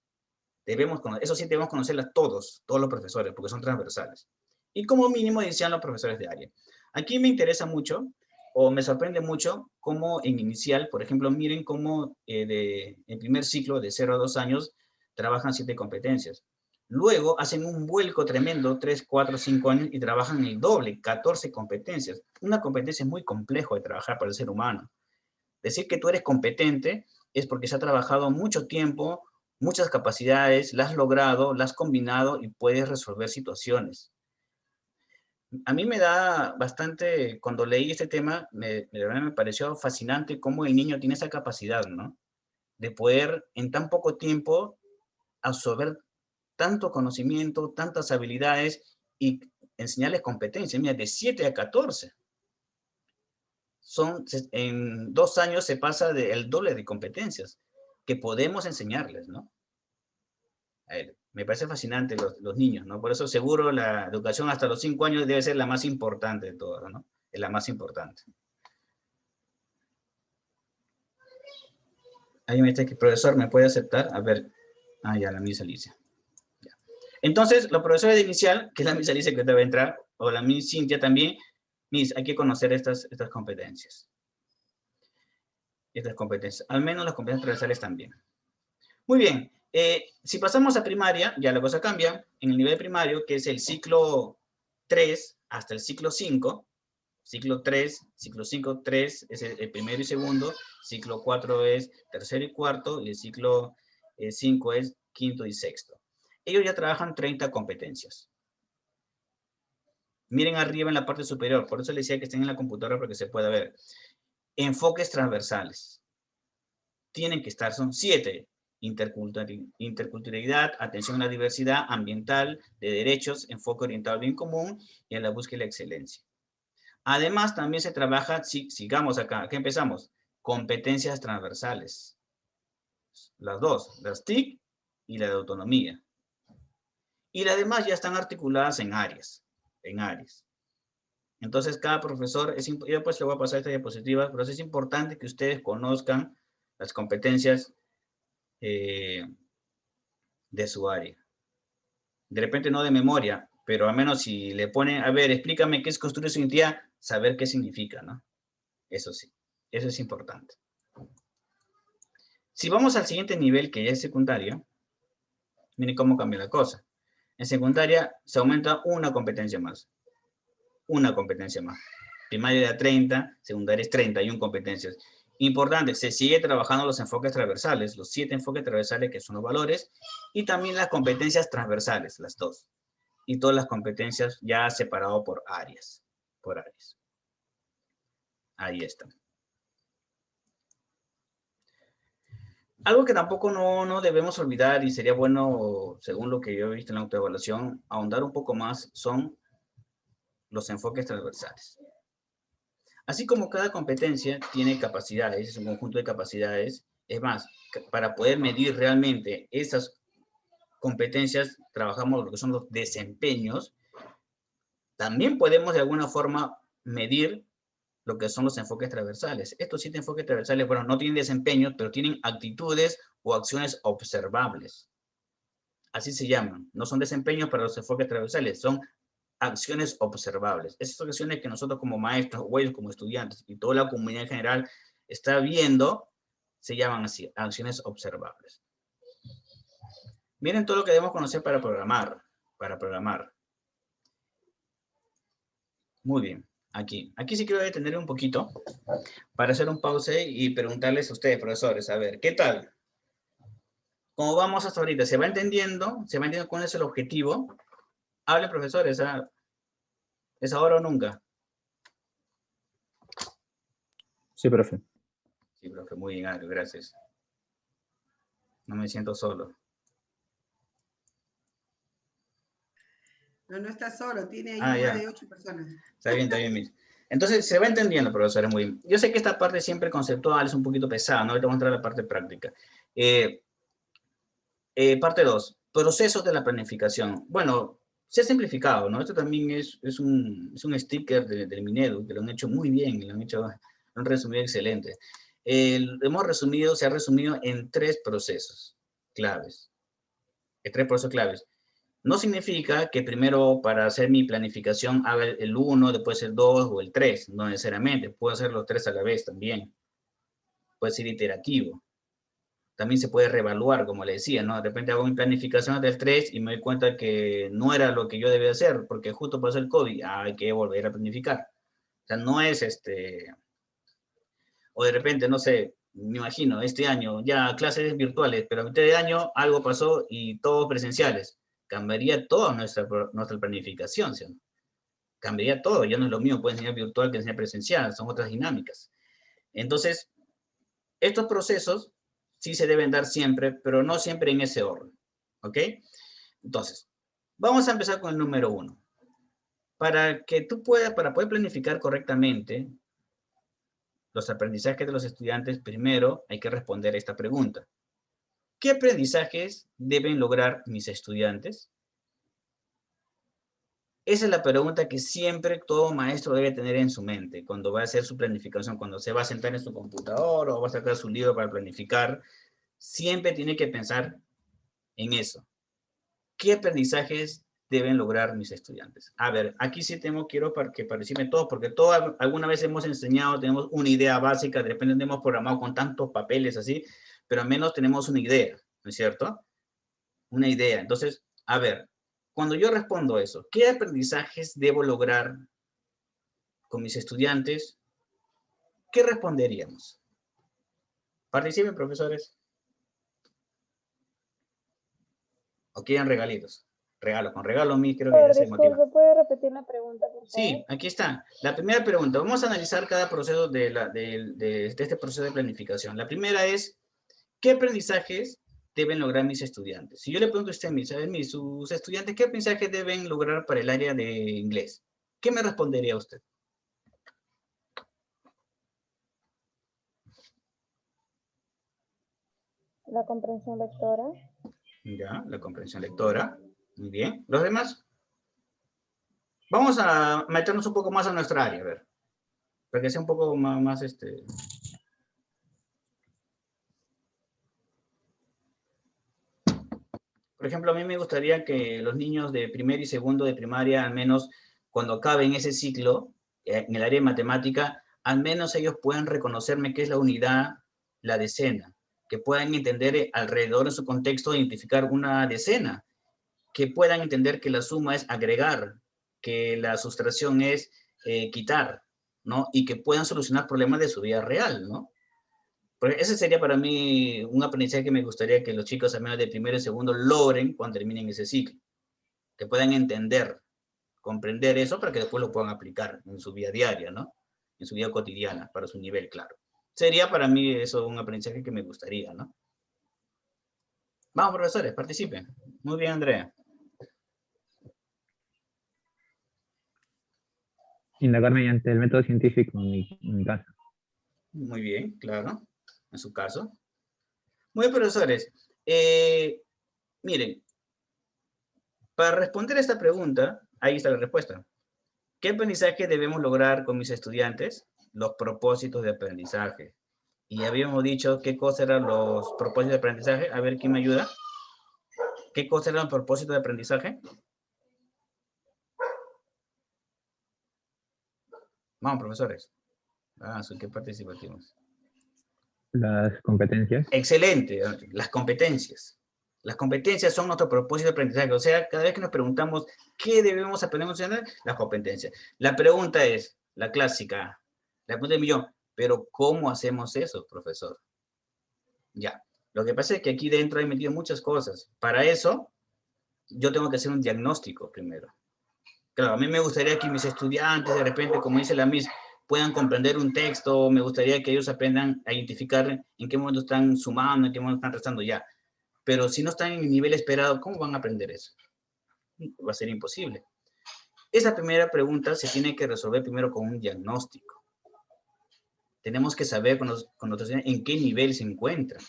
Eso sí debemos conocerlas todos los profesores, porque son transversales. Y como mínimo decían los profesores de área. Aquí me interesa mucho, o me sorprende mucho, cómo en inicial, por ejemplo, miren cómo en primer ciclo de 0 a 2 años trabajan 7 competencias. Luego hacen un vuelco tremendo, 3, 4, 5 años, y trabajan el doble, 14 competencias. Una competencia muy compleja de trabajar para el ser humano. Decir que tú eres competente es porque se ha trabajado mucho tiempo, muchas capacidades, las has logrado, las has combinado y puedes resolver situaciones. A mí me da bastante, cuando leí este tema, de verdad me pareció fascinante cómo el niño tiene esa capacidad, ¿no? De poder en tan poco tiempo absorber tanto conocimiento, tantas habilidades y enseñarles competencias. Mira, de 7 a 14. En 2 años se pasa del doble de competencias que podemos enseñarles, ¿no? Me parece fascinante los niños, ¿no? Por eso seguro la educación hasta los 5 años debe ser la más importante de todas, ¿no? Es la más importante. Ahí me dice que profesor, ¿me puede aceptar? A ver, ya, la Miss Alicia. Ya. Entonces, los profesores de inicial, que es la Miss Alicia que te va a entrar, o la Miss Cintia también, Miss, hay que conocer estas competencias. Estas competencias, al menos las competencias transversales también. Muy bien, si pasamos a primaria, ya la cosa cambia. En el nivel primario, que es el ciclo 3 hasta el ciclo 5, ciclo 3, ciclo 5, 3 es el primero y segundo, ciclo 4 es tercero y cuarto, y el ciclo 5 es quinto y sexto. Ellos ya trabajan 30 competencias. Miren arriba en la parte superior, por eso les decía que estén en la computadora para que se pueda ver. Enfoques transversales. Tienen que estar, son 7. Interculturalidad, atención a la diversidad, ambiental, de derechos, enfoque orientado al bien común y a la búsqueda de la excelencia. Además, también se trabaja, sigamos acá, ¿qué empezamos? Competencias transversales. Las 2, las TIC y la de autonomía. Y las demás ya están articuladas en áreas. Entonces, cada profesor, yo pues le voy a pasar esta diapositiva, pero es importante que ustedes conozcan las competencias de su área. De repente no de memoria, pero al menos si le ponen, a ver, explícame qué es construir su identidad, saber qué significa, ¿no? Eso sí, eso es importante. Si vamos al siguiente nivel, que ya es secundaria, miren cómo cambia la cosa. En secundaria se aumenta una competencia más. Una competencia más. Primaria era 30, secundaria es 31 competencias. Importante, se sigue trabajando los enfoques transversales, los 7 enfoques transversales que son los valores, y también las competencias transversales, las 2. Y todas las competencias ya separado por áreas. Por áreas. Ahí están. Algo que tampoco no debemos olvidar y sería bueno, según lo que yo he visto en la autoevaluación, ahondar un poco más son los enfoques transversales. Así como cada competencia tiene capacidades, es un conjunto de capacidades, es más, para poder medir realmente esas competencias, trabajamos lo que son los desempeños, también podemos de alguna forma medir lo que son los enfoques transversales. Estos 7 enfoques transversales, bueno, no tienen desempeños, pero tienen actitudes o acciones observables. Así se llaman. No son desempeños para los enfoques transversales, son acciones observables. Esas acciones que nosotros como maestros o ellos como estudiantes y toda la comunidad en general está viendo, se llaman así, acciones observables. Miren todo lo que debemos conocer para programar. Para programar. Muy bien. Aquí sí quiero detener un poquito para hacer un pause y preguntarles a ustedes, profesores, a ver, ¿qué tal? ¿Cómo vamos hasta ahorita? ¿Se va entendiendo? ¿Se va entendiendo cuál es el objetivo? Hablen, profesores, ¿es ahora o nunca? Sí, profe. Sí, profe, muy bien, Adri, gracias. No me siento solo. No está solo, tiene ahí Ya. más de 8 personas. Está bien, Miss. Entonces, se va entendiendo, profesores, muy bien. Yo sé que esta parte siempre conceptual es un poquito pesada, ¿no? Ahorita vamos a entrar a la parte práctica. Parte 2, procesos de la planificación. Bueno, se ha simplificado, ¿no? Esto también es un sticker del Minedu, que lo han hecho muy bien, lo han resumido excelente. Se ha resumido en 3 procesos claves. No significa que primero para hacer mi planificación haga el 1, después el 2 o el 3, no necesariamente. Puedo hacer los 3 a la vez también. Puede ser iterativo. También se puede reevaluar, como le decía, ¿no? De repente hago mi planificación del 3 y me doy cuenta que no era lo que yo debía hacer, porque justo pasó el COVID, hay que volver a planificar. O sea, no es o de repente, no sé, me imagino, este año ya clases virtuales, pero a mitad de año algo pasó y todos presenciales. Cambiaría toda nuestra planificación, ¿sí? Cambiaría todo, ya no es lo mismo, puede enseñar virtual que enseñar presencial, son otras dinámicas. Entonces, estos procesos sí se deben dar siempre, pero no siempre en ese orden, ¿ok? Entonces, vamos a empezar con el número 1. Para poder planificar correctamente los aprendizajes de los estudiantes, primero hay que responder esta pregunta. ¿Qué aprendizajes deben lograr mis estudiantes? Esa es la pregunta que siempre todo maestro debe tener en su mente cuando va a hacer su planificación, cuando se va a sentar en su computador o va a sacar su libro para planificar. Siempre tiene que pensar en eso. ¿Qué aprendizajes deben lograr mis estudiantes? A ver, aquí sí quiero que participen todos, porque todos alguna vez hemos enseñado, tenemos una idea básica, de repente hemos programado con tantos papeles así, pero al menos tenemos una idea, ¿no es cierto? Una idea. Entonces, a ver, cuando yo respondo eso, ¿qué aprendizajes debo lograr con mis estudiantes? ¿Qué responderíamos? Participen, profesores. ¿O quieren regalitos? Con regalo a mí creo que ya se motiva. Disculpe, ¿puede repetir la pregunta, por favor? Sí, aquí está. La primera pregunta. Vamos a analizar cada proceso de este proceso de planificación. La primera es, ¿qué aprendizajes deben lograr mis estudiantes? Si yo le pregunto a usted, sus estudiantes, ¿qué aprendizajes deben lograr para el área de inglés? ¿Qué me respondería usted? La comprensión lectora. Ya, la comprensión lectora. Muy bien. ¿Los demás? Vamos a meternos un poco más a nuestra área, a ver. Para que sea un poco más Por ejemplo, a mí me gustaría que los niños de primer y segundo de primaria, al menos cuando acaben ese ciclo, en el área de matemática, al menos ellos puedan reconocerme qué es la unidad, la decena, que puedan entender alrededor de su contexto, identificar una decena, que puedan entender que la suma es agregar, que la sustracción es quitar, ¿no? Y que puedan solucionar problemas de su vida real, ¿no? Porque ese sería para mí un aprendizaje que me gustaría que los chicos, al menos de primero y segundo, logren cuando terminen ese ciclo. Que puedan entender, comprender eso para que después lo puedan aplicar en su vida diaria, ¿no? En su vida cotidiana, para su nivel, claro. Sería para mí eso un aprendizaje que me gustaría, ¿no? Vamos, profesores, participen. Muy bien, Andrea. Indagar mediante el método científico en mi caso. Muy bien, claro. En su caso. Muy bien, profesores. Miren, para responder a esta pregunta, ahí está la respuesta. ¿Qué aprendizaje debemos lograr con mis estudiantes? Los propósitos de aprendizaje. Y habíamos dicho qué cosas eran los propósitos de aprendizaje. A ver, ¿quién me ayuda? ¿Qué cosas eran los propósitos de aprendizaje? Vamos, profesores. Ah, qué participativos. Las competencias. Excelente, las competencias. Las competencias son nuestro propósito de aprendizaje. O sea, cada vez que nos preguntamos qué debemos aprender a funcionar, las competencias. La pregunta es, la clásica, la pregunta del millón, pero ¿cómo hacemos eso, profesor? Ya. Lo que pasa es que aquí dentro he metido muchas cosas. Para eso, yo tengo que hacer un diagnóstico primero. Claro, a mí me gustaría que mis estudiantes, de repente, como dice la Miss, puedan comprender un texto, me gustaría que ellos aprendan a identificar en qué momento están sumando, en qué momento están restando ya. Pero si no están en el nivel esperado, ¿cómo van a aprender eso? Va a ser imposible. Esa primera pregunta se tiene que resolver primero con un diagnóstico. Tenemos que saber con nuestros estudiantes en qué nivel se encuentran,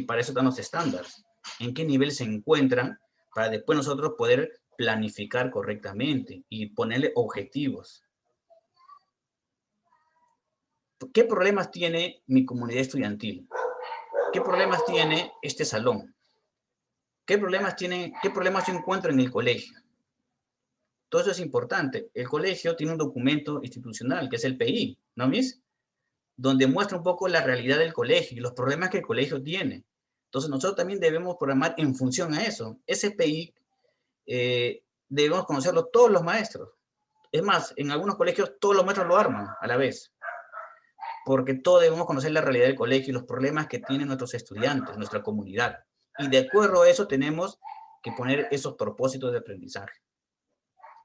para eso están los estándares, en qué nivel se encuentran para después nosotros poder planificar correctamente y ponerle objetivos. ¿Qué problemas tiene mi comunidad estudiantil? ¿Qué problemas tiene este salón? ¿Qué problemas yo encuentro en el colegio? Todo eso es importante. El colegio tiene un documento institucional, que es el PI, ¿no, Miss? Donde muestra un poco la realidad del colegio y los problemas que el colegio tiene. Entonces, nosotros también debemos programar en función a eso. Ese PI debemos conocerlo todos los maestros. Es más, en algunos colegios todos los maestros lo arman a la vez. Porque todos debemos conocer la realidad del colegio y los problemas que tienen nuestros estudiantes, nuestra comunidad. Y de acuerdo a eso tenemos que poner esos propósitos de aprendizaje.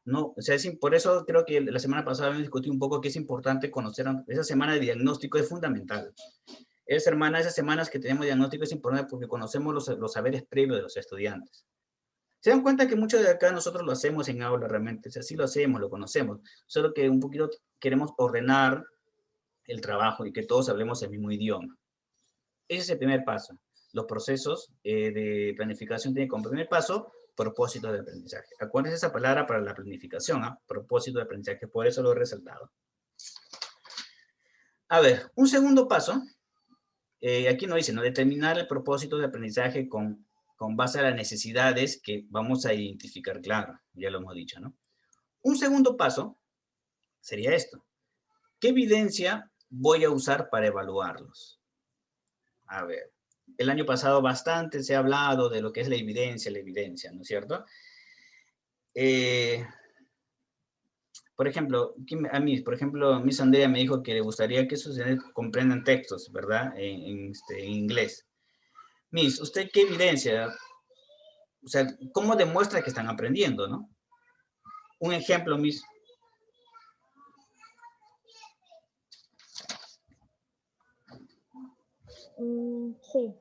No, o sea, por eso creo que la semana pasada discutí un poco que es importante conocer, esa semana de diagnóstico es fundamental. Esas semanas que tenemos diagnóstico es importante porque conocemos los saberes previos de los estudiantes. Se dan cuenta que mucho de acá nosotros lo hacemos en aula realmente, o sea, sí lo hacemos, lo conocemos, solo que un poquito queremos ordenar el trabajo y que todos hablemos el mismo idioma. Ese es el primer paso. Los procesos de planificación tienen como primer paso propósito de aprendizaje. Acuérdense esa palabra para la planificación, ¿eh? Propósito de aprendizaje, por eso lo he resaltado. A ver, un segundo paso, aquí nos dice, ¿no? Determinar el propósito de aprendizaje con base a las necesidades que vamos a identificar, claro, ya lo hemos dicho, ¿no? Un segundo paso sería esto. ¿Qué evidencia voy a usar para evaluarlos? A ver, el año pasado bastante se ha hablado de lo que es la evidencia, ¿no es cierto? Por ejemplo, Miss Andrea me dijo que le gustaría que sus estudiantes comprendan textos, ¿verdad? En inglés. Miss, ¿usted qué evidencia? O sea, ¿cómo demuestra que están aprendiendo, no? Un ejemplo, Miss. Sí.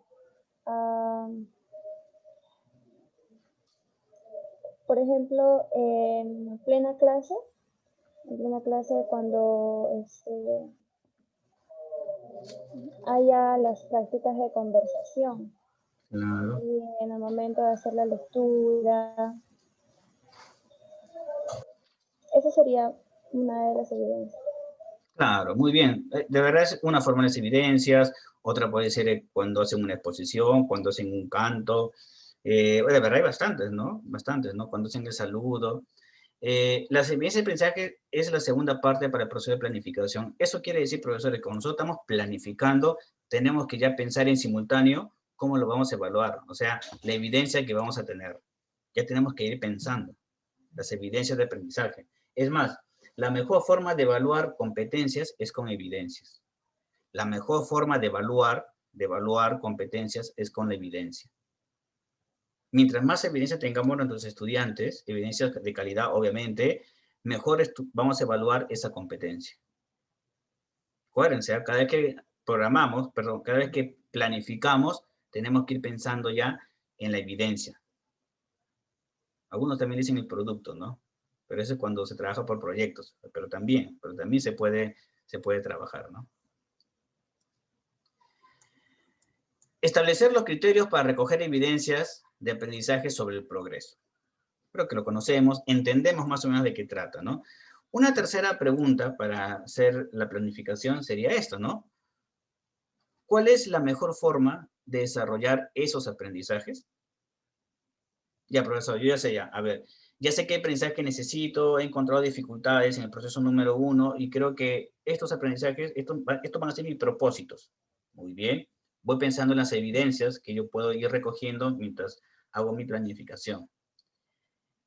Por ejemplo, en plena clase cuando haya las prácticas de conversación. Claro. Y en el momento de hacer la lectura. esa sería una de las evidencias. Claro, muy bien. De verdad es una forma de las evidencias, otra puede ser cuando hacen una exposición, cuando hacen un canto. De verdad hay bastantes, ¿no? Bastantes, ¿no? Cuando hacen el saludo. Las evidencias de aprendizaje es la segunda parte para el proceso de planificación. Eso quiere decir, profesores, que cuando nosotros estamos planificando, tenemos que ya pensar en simultáneo cómo lo vamos a evaluar. O sea, la evidencia que vamos a tener. Ya tenemos que ir pensando las evidencias de aprendizaje. Es más, la mejor forma de evaluar competencias es con evidencias. La mejor forma de evaluar competencias es con la evidencia. Mientras más evidencia tengamos nuestros estudiantes, evidencias de calidad, obviamente, mejor vamos a evaluar esa competencia. Acuérdense, cada vez que programamos, perdón, cada vez que planificamos, tenemos que ir pensando ya en la evidencia. Algunos también dicen el producto, ¿no? Pero eso es cuando se trabaja por proyectos, pero también se puede trabajar, ¿no? Establecer los criterios para recoger evidencias de aprendizaje sobre el progreso. Creo que lo conocemos, entendemos más o menos de qué trata, ¿no? Una tercera pregunta para hacer la planificación sería esto, ¿no? ¿Cuál es la mejor forma de desarrollar esos aprendizajes? Ya, profesor, yo ya sé ya. A ver, ya sé qué aprendizaje necesito, he encontrado dificultades en el proceso número 1 y creo que estos aprendizajes, estos van a ser mis propósitos. Muy bien. Voy pensando en las evidencias que yo puedo ir recogiendo mientras hago mi planificación.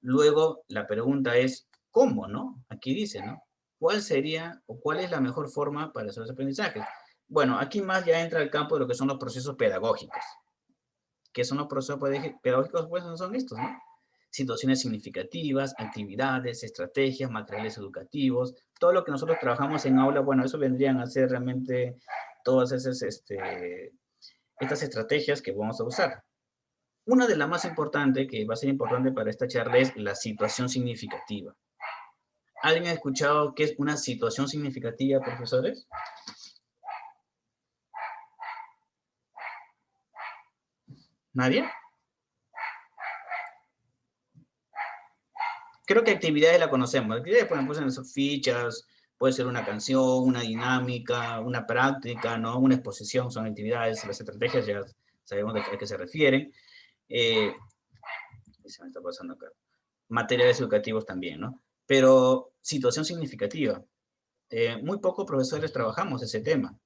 Luego, la pregunta es, ¿cómo, no? Aquí dice, ¿no? ¿Cuál sería o cuál es la mejor forma para hacer los aprendizajes? Bueno, aquí más ya entra el campo de lo que son los procesos pedagógicos. ¿Qué son los procesos pedagógicos? Pues son estos, ¿no? Situaciones significativas, actividades, estrategias, materiales educativos, todo lo que nosotros trabajamos en aula, bueno, eso vendrían a ser realmente todas esas, estas estrategias que vamos a usar. Una de las más importantes, que va a ser importante para esta charla, es la situación significativa. ¿Alguien ha escuchado qué es una situación significativa, profesores? ¿Nadie? Creo que actividades la conocemos. Actividades pueden ser sus fichas, puede ser una canción, una dinámica, una práctica, ¿no? Una exposición, son actividades. Las estrategias ya sabemos a qué se refieren. Se me está pasando acá. Materiales educativos también, ¿no? Pero situación significativa. Muy pocos profesores trabajamos ese tema.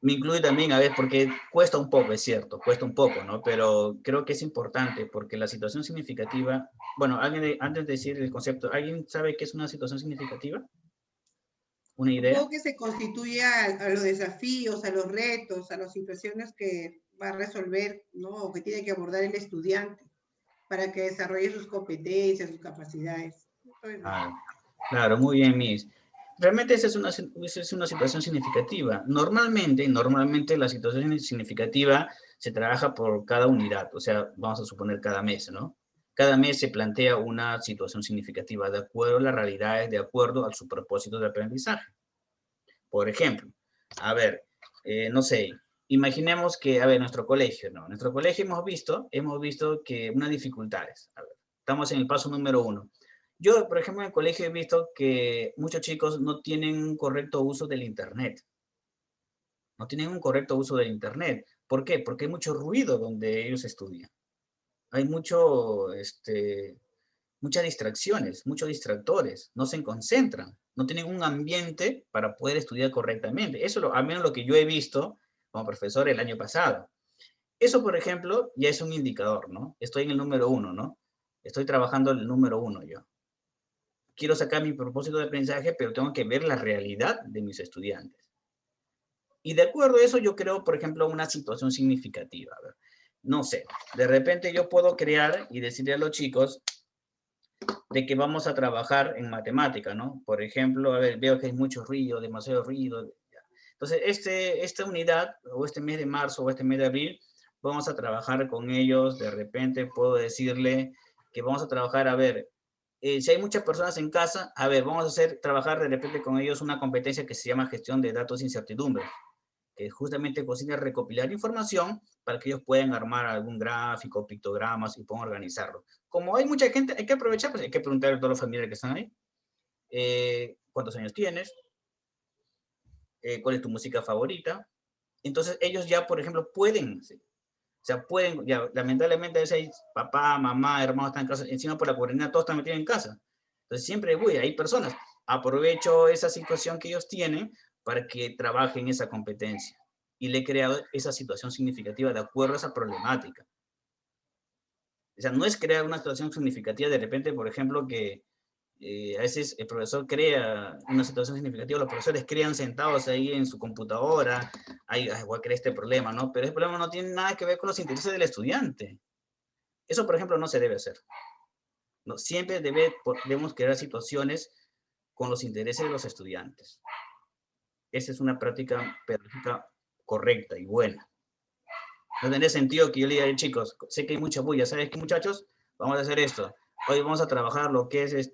Me incluye también, a ver, porque cuesta un poco, es cierto, cuesta un poco, ¿no? Pero creo que es importante porque la situación significativa, bueno, antes de decir el concepto, ¿alguien sabe qué es una situación significativa? ¿Una idea? Supongo que se constituye a los desafíos, a los retos, a las situaciones que va a resolver, ¿no? O que tiene que abordar el estudiante para que desarrolle sus competencias, sus capacidades. Claro, muy bien, Miss. Realmente esa es una situación significativa. Normalmente la situación significativa se trabaja por cada unidad, o sea, vamos a suponer cada mes, ¿no? Cada mes se plantea una situación significativa de acuerdo a las realidades, de acuerdo a su propósito de aprendizaje. Por ejemplo, a ver, no sé, imaginemos que, a ver, nuestro colegio, ¿no? Nuestro colegio hemos visto que unas dificultades. A ver, estamos en el paso número 1. Yo, por ejemplo, en el colegio he visto que muchos chicos no tienen un correcto uso del Internet. No tienen un correcto uso del Internet. ¿Por qué? Porque hay mucho ruido donde ellos estudian. Hay muchas distracciones, muchos distractores. No se concentran. No tienen un ambiente para poder estudiar correctamente. Eso al menos lo que yo he visto como profesor el año pasado. Eso, por ejemplo, ya es un indicador, ¿no? Estoy en el número 1, ¿no? Estoy trabajando en el número 1 yo. Quiero sacar mi propósito de aprendizaje, pero tengo que ver la realidad de mis estudiantes. Y de acuerdo a eso, yo creo, por ejemplo, una situación significativa. A ver, no sé, de repente yo puedo crear y decirle a los chicos de que vamos a trabajar en matemática, ¿no? Por ejemplo, a ver, veo que hay mucho ruido, demasiado ruido. Entonces, esta unidad, o este mes de marzo, o este mes de abril, vamos a trabajar con ellos. De repente puedo decirle que vamos a trabajar, a ver, si hay muchas personas en casa, a ver, vamos a trabajar de repente con ellos una competencia que se llama gestión de datos e incertidumbre. que justamente consiste en recopilar información para que ellos puedan armar algún gráfico, pictogramas y puedan organizarlo. Como hay mucha gente, hay que aprovechar, pues hay que preguntar a todos los familiares que están ahí. ¿Cuántos años tienes? ¿Cuál es tu música favorita? Entonces ellos ya, por ejemplo, pueden, o sea, pueden, ya, lamentablemente a veces papá, mamá, hermanos están en casa, encima por la cuarentena todos están metidos en casa. Entonces siempre, hay personas, aprovecho esa situación que ellos tienen para que trabajen esa competencia. Y le he creado esa situación significativa de acuerdo a esa problemática. O sea, no es crear una situación significativa de repente, por ejemplo, que a veces el profesor crea una situación significativa, los profesores crean sentados ahí en su computadora, voy a crear este problema, ¿no? Pero ese problema no tiene nada que ver con los intereses del estudiante. Eso, por ejemplo, no se debe hacer. No, siempre debemos crear situaciones con los intereses de los estudiantes. Esa es una práctica pedagógica correcta y buena. No tendría sentido que yo le diga, chicos, sé que hay mucha bulla, ¿sabes qué, muchachos? Vamos a hacer esto. Hoy vamos a trabajar lo que es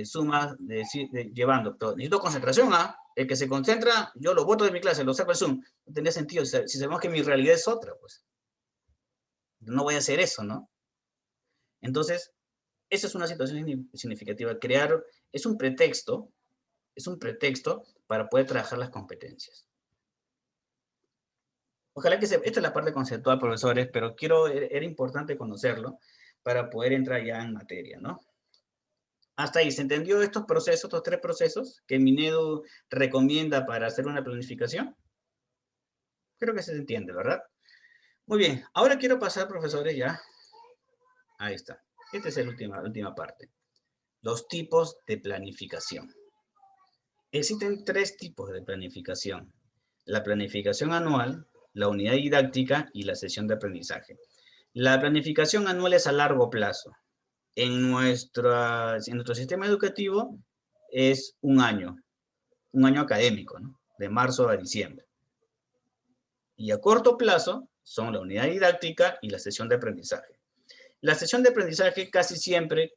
sumas llevando. Pero necesito concentración, ¿ah? El que se concentra, yo lo boto de mi clase, lo saco el Zoom. No tendría sentido. Si sabemos que mi realidad es otra, pues. No voy a hacer eso, ¿no? Entonces, esa es una situación significativa. Crear, es un pretexto para poder trabajar las competencias. Ojalá que esta es la parte conceptual, profesores, pero era importante conocerlo para poder entrar ya en materia, ¿no? Hasta ahí, ¿se entendió estos procesos, estos 3 procesos que Minedu recomienda para hacer una planificación? Creo que se entiende, ¿verdad? Muy bien, ahora quiero pasar, profesores, ya. Ahí está. Esta es la última parte. Los tipos de planificación. Existen 3 tipos de planificación. La planificación anual, la unidad didáctica y la sesión de aprendizaje. La planificación anual es a largo plazo. En nuestro sistema educativo es un año académico, ¿no? De marzo a diciembre. Y a corto plazo son la unidad didáctica y la sesión de aprendizaje. La sesión de aprendizaje casi siempre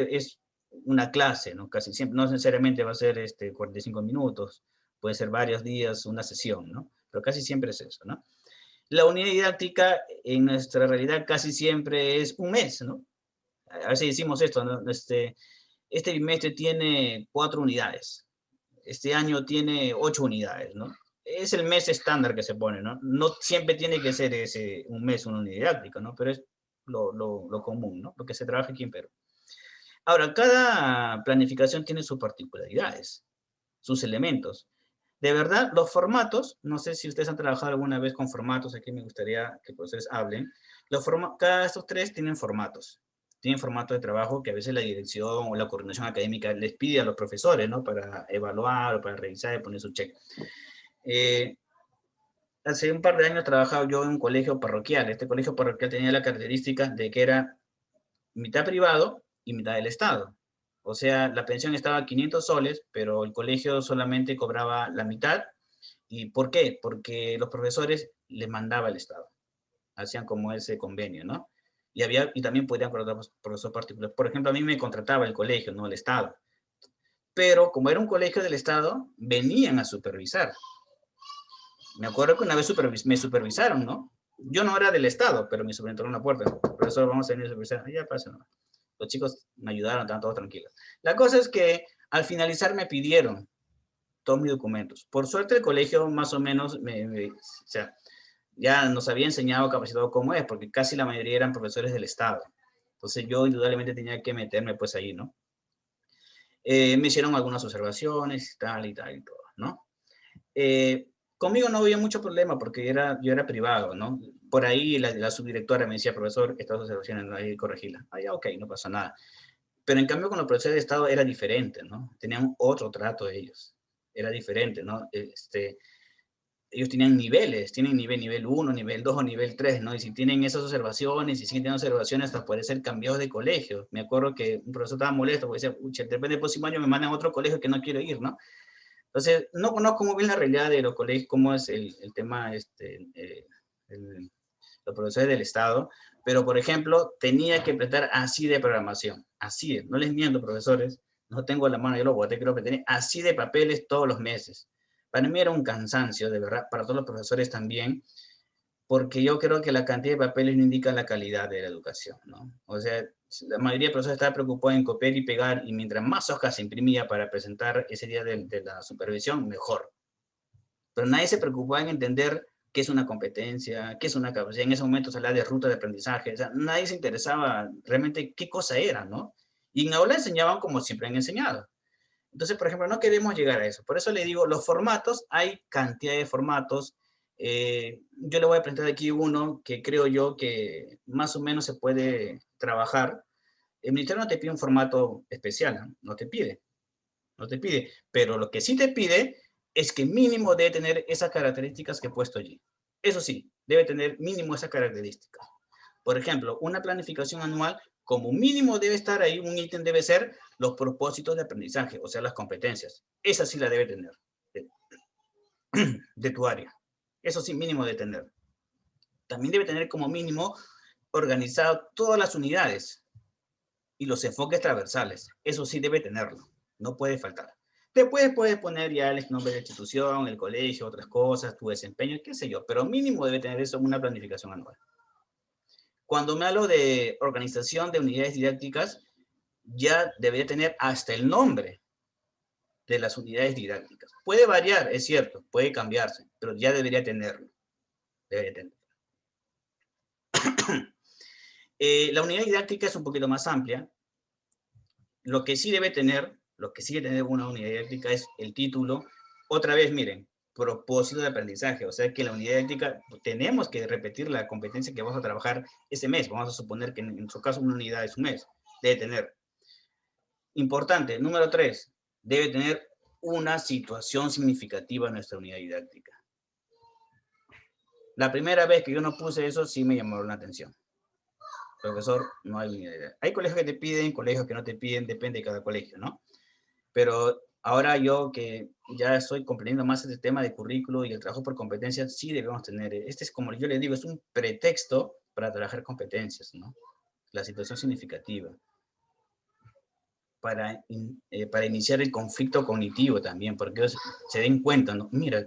es una clase, ¿no? Casi siempre, no necesariamente va a ser 45 minutos, puede ser varios días, una sesión, ¿no? Pero casi siempre es eso, ¿no? La unidad didáctica en nuestra realidad casi siempre es un mes, ¿no? A veces decimos esto, ¿no? Este trimestre tiene 4 unidades, este año tiene 8 unidades, ¿no? Es el mes estándar que se pone, ¿no? No siempre tiene que ser un mes una unidad didáctica, ¿no? Pero es lo común, ¿no? Lo que se trabaja aquí en Perú. Ahora, cada planificación tiene sus particularidades, sus elementos. De verdad, los formatos, no sé si ustedes han trabajado alguna vez con formatos, aquí me gustaría que ustedes hablen. Cada de estos 3 tienen formatos. Tienen formatos de trabajo que a veces la dirección o la coordinación académica les pide a los profesores, ¿no? Para evaluar o para revisar y poner su check. Hace un par de años trabajaba yo en un colegio parroquial. Este colegio parroquial tenía la característica de que era mitad privado y mitad del Estado. O sea, la pensión estaba a 500 soles, pero el colegio solamente cobraba la mitad. ¿Y por qué? Porque los profesores les mandaba el Estado. Hacían como ese convenio, ¿no? Y también podían contratar profesores particulares. Por ejemplo, a mí me contrataba el colegio, no el Estado. Pero como era un colegio del Estado, venían a supervisar. Me acuerdo que una vez me supervisaron, ¿no? Yo no era del Estado, pero me supervisaron una puerta. Profesor, vamos a venir a supervisar. Ya pasa, ¿no? Los chicos me ayudaron, estaban todos tranquilos. La cosa es que al finalizar me pidieron todos mis documentos. Por suerte el colegio más o menos o sea, ya nos había enseñado, capacitado cómo es, porque casi la mayoría eran profesores del Estado. Entonces yo indudablemente tenía que meterme pues ahí, ¿no? Me hicieron algunas observaciones y tal y todo, ¿no? Conmigo no había mucho problema porque yo era privado, ¿no? Por ahí la subdirectora me decía, profesor, estas observaciones no hay que corregirlas. Ah, ya, ok, no pasa nada. Pero en cambio con los profesores de Estado era diferente, ¿no? Tenían otro trato de ellos. Era diferente, ¿no? Ellos tenían niveles, tienen nivel 1, nivel 2 o nivel 3, ¿no? Y si tienen esas observaciones, y si tienen observaciones, hasta puede ser cambiados de colegio. Me acuerdo que un profesor estaba molesto porque decía, uy, depende del próximo año me mandan a otro colegio que no quiero ir, ¿no? Entonces, no conozco muy bien la realidad de los colegios, cómo es el tema, los profesores del Estado, pero, por ejemplo, tenía que prestar así de programación, así, no les miento, profesores, no tengo la mano, yo lo boté, creo que tenía así de papeles todos los meses, Para mí era un cansancio, de verdad, para todos los profesores también, porque yo creo que la cantidad de papeles no indica la calidad de la educación, ¿no? O sea, la mayoría de profesores estaba preocupada en copiar y pegar, y mientras más hojas se imprimía para presentar ese día de la supervisión, mejor. Pero nadie se preocupaba en entender qué es una competencia, qué es una capacidad. En ese momento se hablaba de ruta de aprendizaje, o sea, nadie se interesaba realmente qué cosa era, ¿no? Y en aula enseñaban como siempre han enseñado. Entonces, por ejemplo, no queremos llegar a eso. Por eso le digo, los formatos, hay cantidad de formatos. Yo le voy a presentar aquí uno que creo yo que más o menos se puede trabajar. El ministerio no te pide un formato especial, ¿no? No te pide, no te pide. Pero lo que sí te pide es que mínimo debe tener esas características que he puesto allí. Eso sí, debe tener mínimo esas características. Por ejemplo, una planificación anual, como mínimo debe estar ahí, un ítem debe ser los propósitos de aprendizaje, o sea, las competencias. Esa sí la debe tener, de tu área. Eso sí, mínimo debe tener. También debe tener como mínimo organizado todas las unidades y los enfoques transversales. Eso sí debe tenerlo, no puede faltar. Después puedes poner ya el nombre de la institución, el colegio, otras cosas, tu desempeño, qué sé yo, pero mínimo debe tener eso en una planificación anual. Cuando me hablo de organización de unidades didácticas, ya debería tener hasta el nombre de las unidades didácticas. Puede variar, es cierto, puede cambiarse, pero ya debería tenerlo. Debería tenerlo. La unidad didáctica es un poquito más amplia. Lo que sí debe tener una unidad didáctica es el título. Otra vez, miren, propósito de aprendizaje. O sea que la unidad didáctica tenemos que repetir la competencia que vamos a trabajar ese mes. Vamos a suponer que en su caso una unidad es un mes. Debe tener. Importante, número 3, debe tener una situación significativa en nuestra unidad didáctica. La primera vez que yo no puse eso, sí me llamó la atención. Profesor, no hay unidad didáctica. Hay colegios que te piden, colegios que no te piden, depende de cada colegio, ¿no? Pero ahora yo que ya estoy comprendiendo más este tema de currículo y el trabajo por competencias, sí debemos tener, este es como yo les digo, es un pretexto para trabajar competencias, ¿no? La situación significativa. Para iniciar el conflicto cognitivo también, porque ellos se den cuenta, ¿no? Mira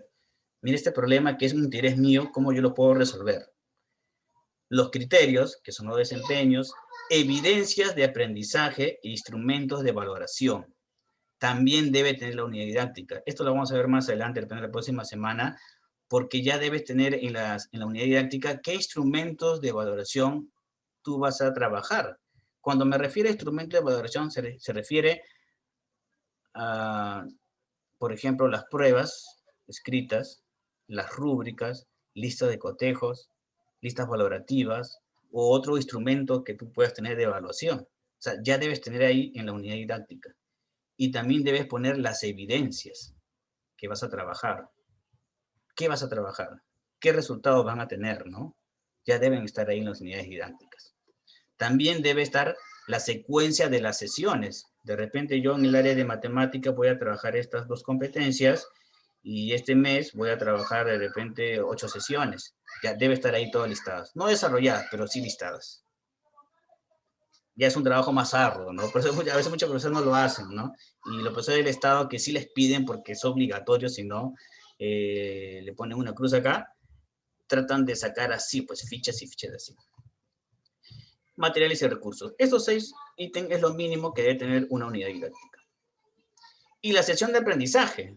este problema que es un interés mío, ¿cómo yo lo puedo resolver? Los criterios, que son los desempeños, evidencias de aprendizaje e instrumentos de valoración. También debe tener la unidad didáctica. Esto lo vamos a ver más adelante, la próxima semana, porque ya debes tener en la unidad didáctica qué instrumentos de valoración tú vas a trabajar. Cuando me refiero a instrumentos de valoración, se refiere a, por ejemplo, las pruebas escritas, las rúbricas, listas de cotejos, listas valorativas, o otro instrumento que tú puedas tener de evaluación. O sea, ya debes tener ahí en la unidad didáctica. Y también debes poner las evidencias que vas a trabajar. ¿Qué vas a trabajar? ¿Qué resultados van a tener, no? Ya deben estar ahí en las unidades didácticas. También debe estar la secuencia de las sesiones. De repente yo en el área de matemática voy a trabajar estas 2 competencias y este mes voy a trabajar de repente 8 sesiones. Ya debe estar ahí todas listadas. No desarrolladas, pero sí listadas. Ya es un trabajo más arduo, ¿no? Por eso a veces muchos profesores no lo hacen, ¿no? Y los profesores del Estado que sí les piden porque es obligatorio, si no, le ponen una cruz acá, tratan de sacar así, pues fichas y fichas así. Materiales y recursos. Estos 6 ítems es lo mínimo que debe tener una unidad didáctica. Y la sesión de aprendizaje.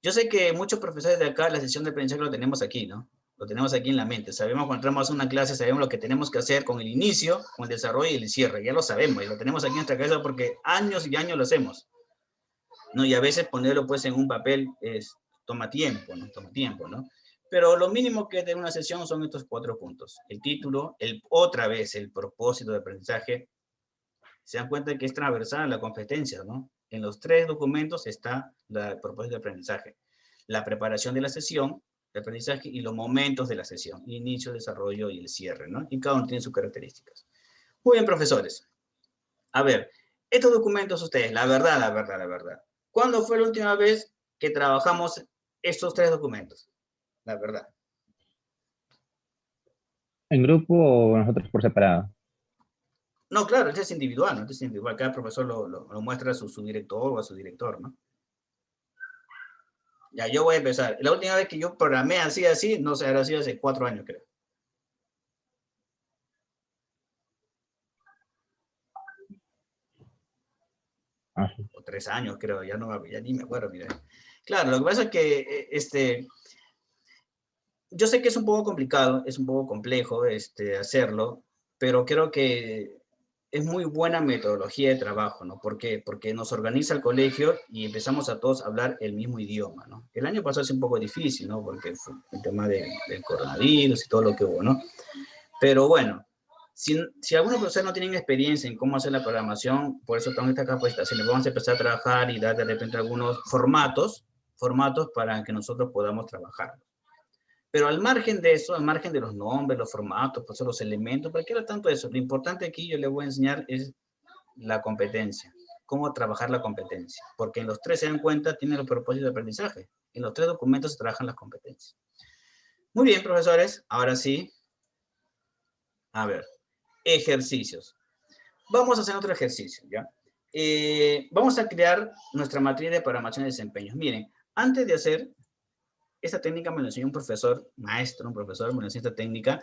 Yo sé que muchos profesores de acá, la sesión de aprendizaje lo tenemos aquí, ¿no? Lo tenemos aquí en la mente. Sabemos cuando entramos a una clase, sabemos lo que tenemos que hacer con el inicio, con el desarrollo y el cierre. Ya lo sabemos y lo tenemos aquí en nuestra cabeza porque años y años lo hacemos, ¿no? Y a veces ponerlo pues en un papel toma tiempo, ¿no? Toma tiempo, ¿no? Pero lo mínimo que es de una sesión son estos 4 puntos. El título, otra vez el propósito de aprendizaje. Se dan cuenta que es transversal la competencia, ¿no? En los 3 documentos está el propósito de aprendizaje. La preparación de la sesión de aprendizaje y los momentos de la sesión. Inicio, desarrollo y el cierre, ¿no? Y cada uno tiene sus características. Muy bien, profesores. A ver, estos documentos ustedes, la verdad. ¿Cuándo fue la última vez que trabajamos estos 3 documentos? La verdad. ¿En grupo o nosotros por separado? No, claro, este es individual, ¿no? Este es individual. Cada profesor lo muestra a su director o a su director, ¿no? Ya, yo voy a empezar. La última vez que yo programé así, no sé, habrá sido hace 4 años, creo. O 3 años, creo, ya ni me acuerdo, mira. Claro, lo que pasa es que, yo sé que es un poco complicado, es un poco complejo, hacerlo, pero creo que es muy buena metodología de trabajo, ¿no? ¿Por qué? Porque nos organiza el colegio y empezamos a todos a hablar el mismo idioma, ¿no? El año pasado es un poco difícil, ¿no? Porque fue el tema del coronavirus y todo lo que hubo, ¿no? Pero bueno, si algunos profesores no tienen experiencia en cómo hacer la programación, por eso tengo esta capacitación, le vamos a empezar a trabajar y dar de repente algunos formatos para que nosotros podamos trabajar. Pero al margen de eso, al margen de los nombres, los formatos, pues los elementos, ¿para qué era tanto eso? Lo importante aquí yo le voy a enseñar es la competencia, cómo trabajar la competencia, porque en los 3 se dan cuenta, tienen los propósitos de aprendizaje. En los 3 documentos se trabajan las competencias. Muy bien, profesores, ahora sí. A ver, ejercicios. Vamos a hacer otro ejercicio, ¿ya? Vamos a crear nuestra matriz de programación de desempeños. Miren, antes de hacer esta técnica me lo enseñó un profesor, un profesor, me lo enseñó esta técnica.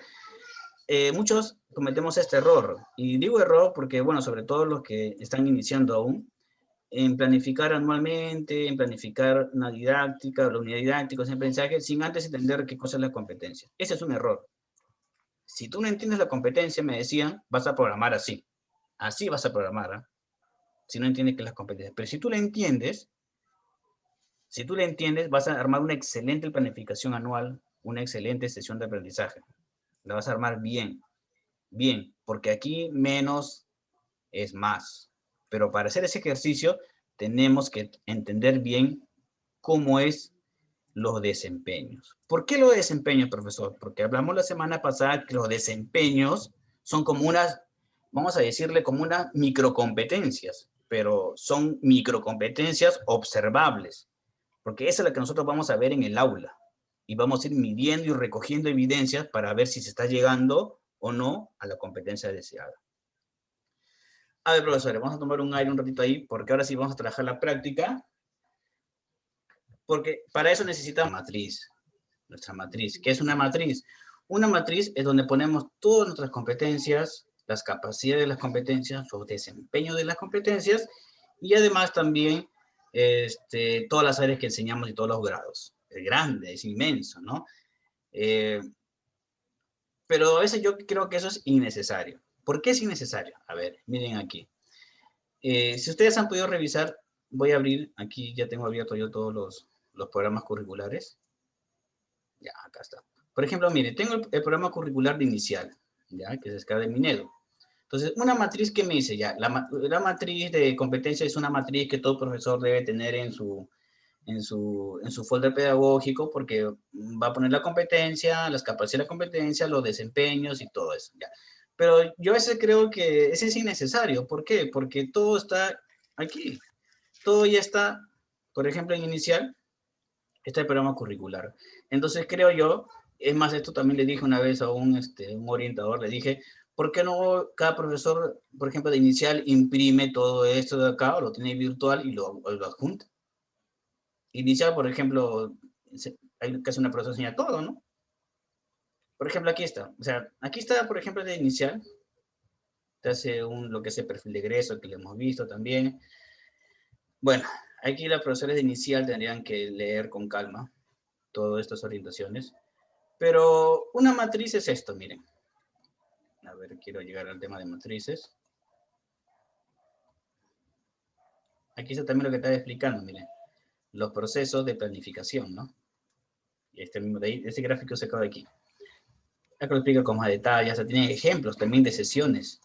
Muchos cometemos este error, y digo error porque, bueno, sobre todo los que están iniciando aún, en planificar anualmente, en planificar una didáctica, la unidad didáctica, en aprendizaje, sin antes entender qué cosa es la competencia. Ese es un error. Si tú no entiendes la competencia, me decían, vas a programar así. Así vas a programar, ¿eh? Si no entiendes qué es la competencia. Pero si tú la entiendes, vas a armar una excelente planificación anual, una excelente sesión de aprendizaje. La vas a armar bien, bien, porque aquí menos es más. Pero para hacer ese ejercicio tenemos que entender bien cómo es los desempeños. ¿Por qué los desempeños, profesor? Porque hablamos la semana pasada que los desempeños son como unas, vamos a decirle, como unas microcompetencias, pero son microcompetencias observables, porque esa es la que nosotros vamos a ver en el aula y vamos a ir midiendo y recogiendo evidencias para ver si se está llegando o no a la competencia deseada. A ver, profesores, vamos a tomar un aire un ratito ahí, porque ahora sí vamos a trabajar la práctica, porque para eso necesitamos matriz, nuestra matriz. ¿Qué es una matriz? Una matriz es donde ponemos todas nuestras competencias, las capacidades de las competencias, los desempeños de las competencias, y además también todas las áreas que enseñamos y todos los grados. Es grande, es inmenso, ¿no? Pero a veces yo creo que eso es innecesario. ¿Por qué es innecesario? A ver, miren aquí. Si ustedes han podido revisar, voy a abrir, aquí ya tengo abierto yo todos los programas curriculares. Ya, acá está. Por ejemplo, mire, tengo el programa curricular de inicial, ya, que se descarga de Minedo. Entonces, una matriz que me dice ya, la matriz de competencia es una matriz que todo profesor debe tener en su folder pedagógico, porque va a poner la competencia, las capacidades de la competencia, los desempeños y todo eso, ya. Pero yo a veces creo que ese es innecesario. ¿Por qué? Porque todo está aquí. Todo ya está, por ejemplo, en inicial, está el programa curricular. Entonces creo yo, es más, esto también le dije una vez a un orientador, le dije, ¿por qué no cada profesor, por ejemplo, de inicial, imprime todo esto de acá, o lo tiene virtual y lo adjunta? Inicial, por ejemplo, hay casi una profesora enseña todo, ¿no? Por ejemplo, aquí está. O sea, aquí está, por ejemplo, de inicial. Te hace lo que es el perfil de egreso, que lo hemos visto también. Bueno, aquí los profesores de inicial tendrían que leer con calma todas estas orientaciones. Pero una matriz es esto, miren. A ver, quiero llegar al tema de matrices. Aquí está también lo que estaba explicando, miren. Los procesos de planificación, ¿no? Y este gráfico sacado de aquí. Acá lo explica con más detalle, hasta tiene ejemplos también de sesiones.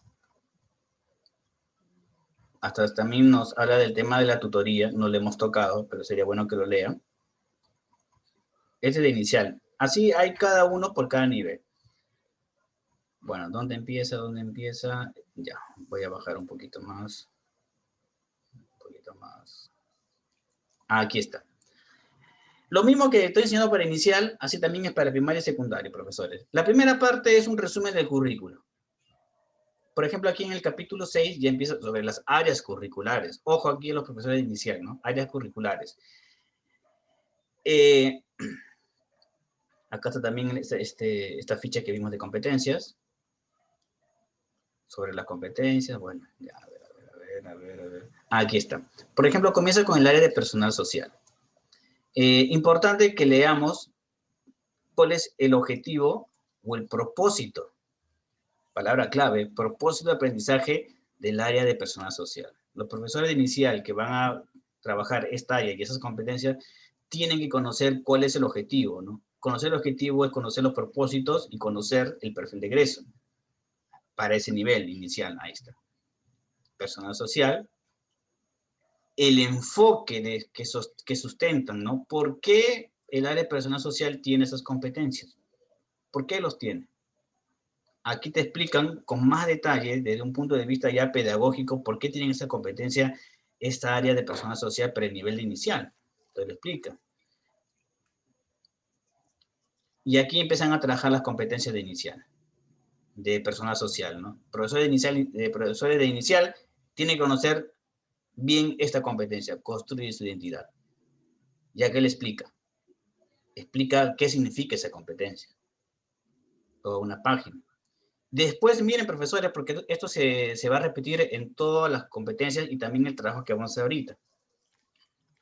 Hasta también nos habla del tema de la tutoría, no lo hemos tocado, pero sería bueno que lo lean. Este es de inicial. Así hay cada uno por cada nivel. Bueno, ¿dónde empieza? ¿Dónde empieza? Ya, voy a bajar un poquito más. Un poquito más. Aquí está. Lo mismo que estoy enseñando para inicial, así también es para primaria y secundaria, profesores. La primera parte es un resumen del currículo. Por ejemplo, aquí en el capítulo 6 ya empieza sobre las áreas curriculares. Ojo aquí a los profesores de inicial, ¿no? Áreas curriculares. Acá está también esta ficha que vimos de competencias. Sobre las competencias, bueno, ya, a ver. Aquí está. Por ejemplo, comienza con el área de personal social. Importante que leamos cuál es el objetivo o el propósito. Palabra clave, propósito de aprendizaje del área de personal social. Los profesores de inicial que van a trabajar esta área y esas competencias tienen que conocer cuál es el objetivo, ¿no? Conocer el objetivo es conocer los propósitos y conocer el perfil de egreso para ese nivel inicial. Ahí está. Personal social. El enfoque que sustentan, ¿no? ¿Por qué el área de personal social tiene esas competencias? ¿Por qué los tiene? Aquí te explican con más detalle, desde un punto de vista ya pedagógico, por qué tienen esa competencia esta área de personal social para el nivel de inicial. Te lo explica. Y aquí empiezan a trabajar las competencias de inicial, de personal social, ¿no? Profesores de inicial tienen que conocer bien esta competencia, construir su identidad. Ya que él explica qué significa esa competencia. Toda una página. Después, miren, profesores, porque esto se va a repetir en todas las competencias y también el trabajo que vamos a hacer ahorita.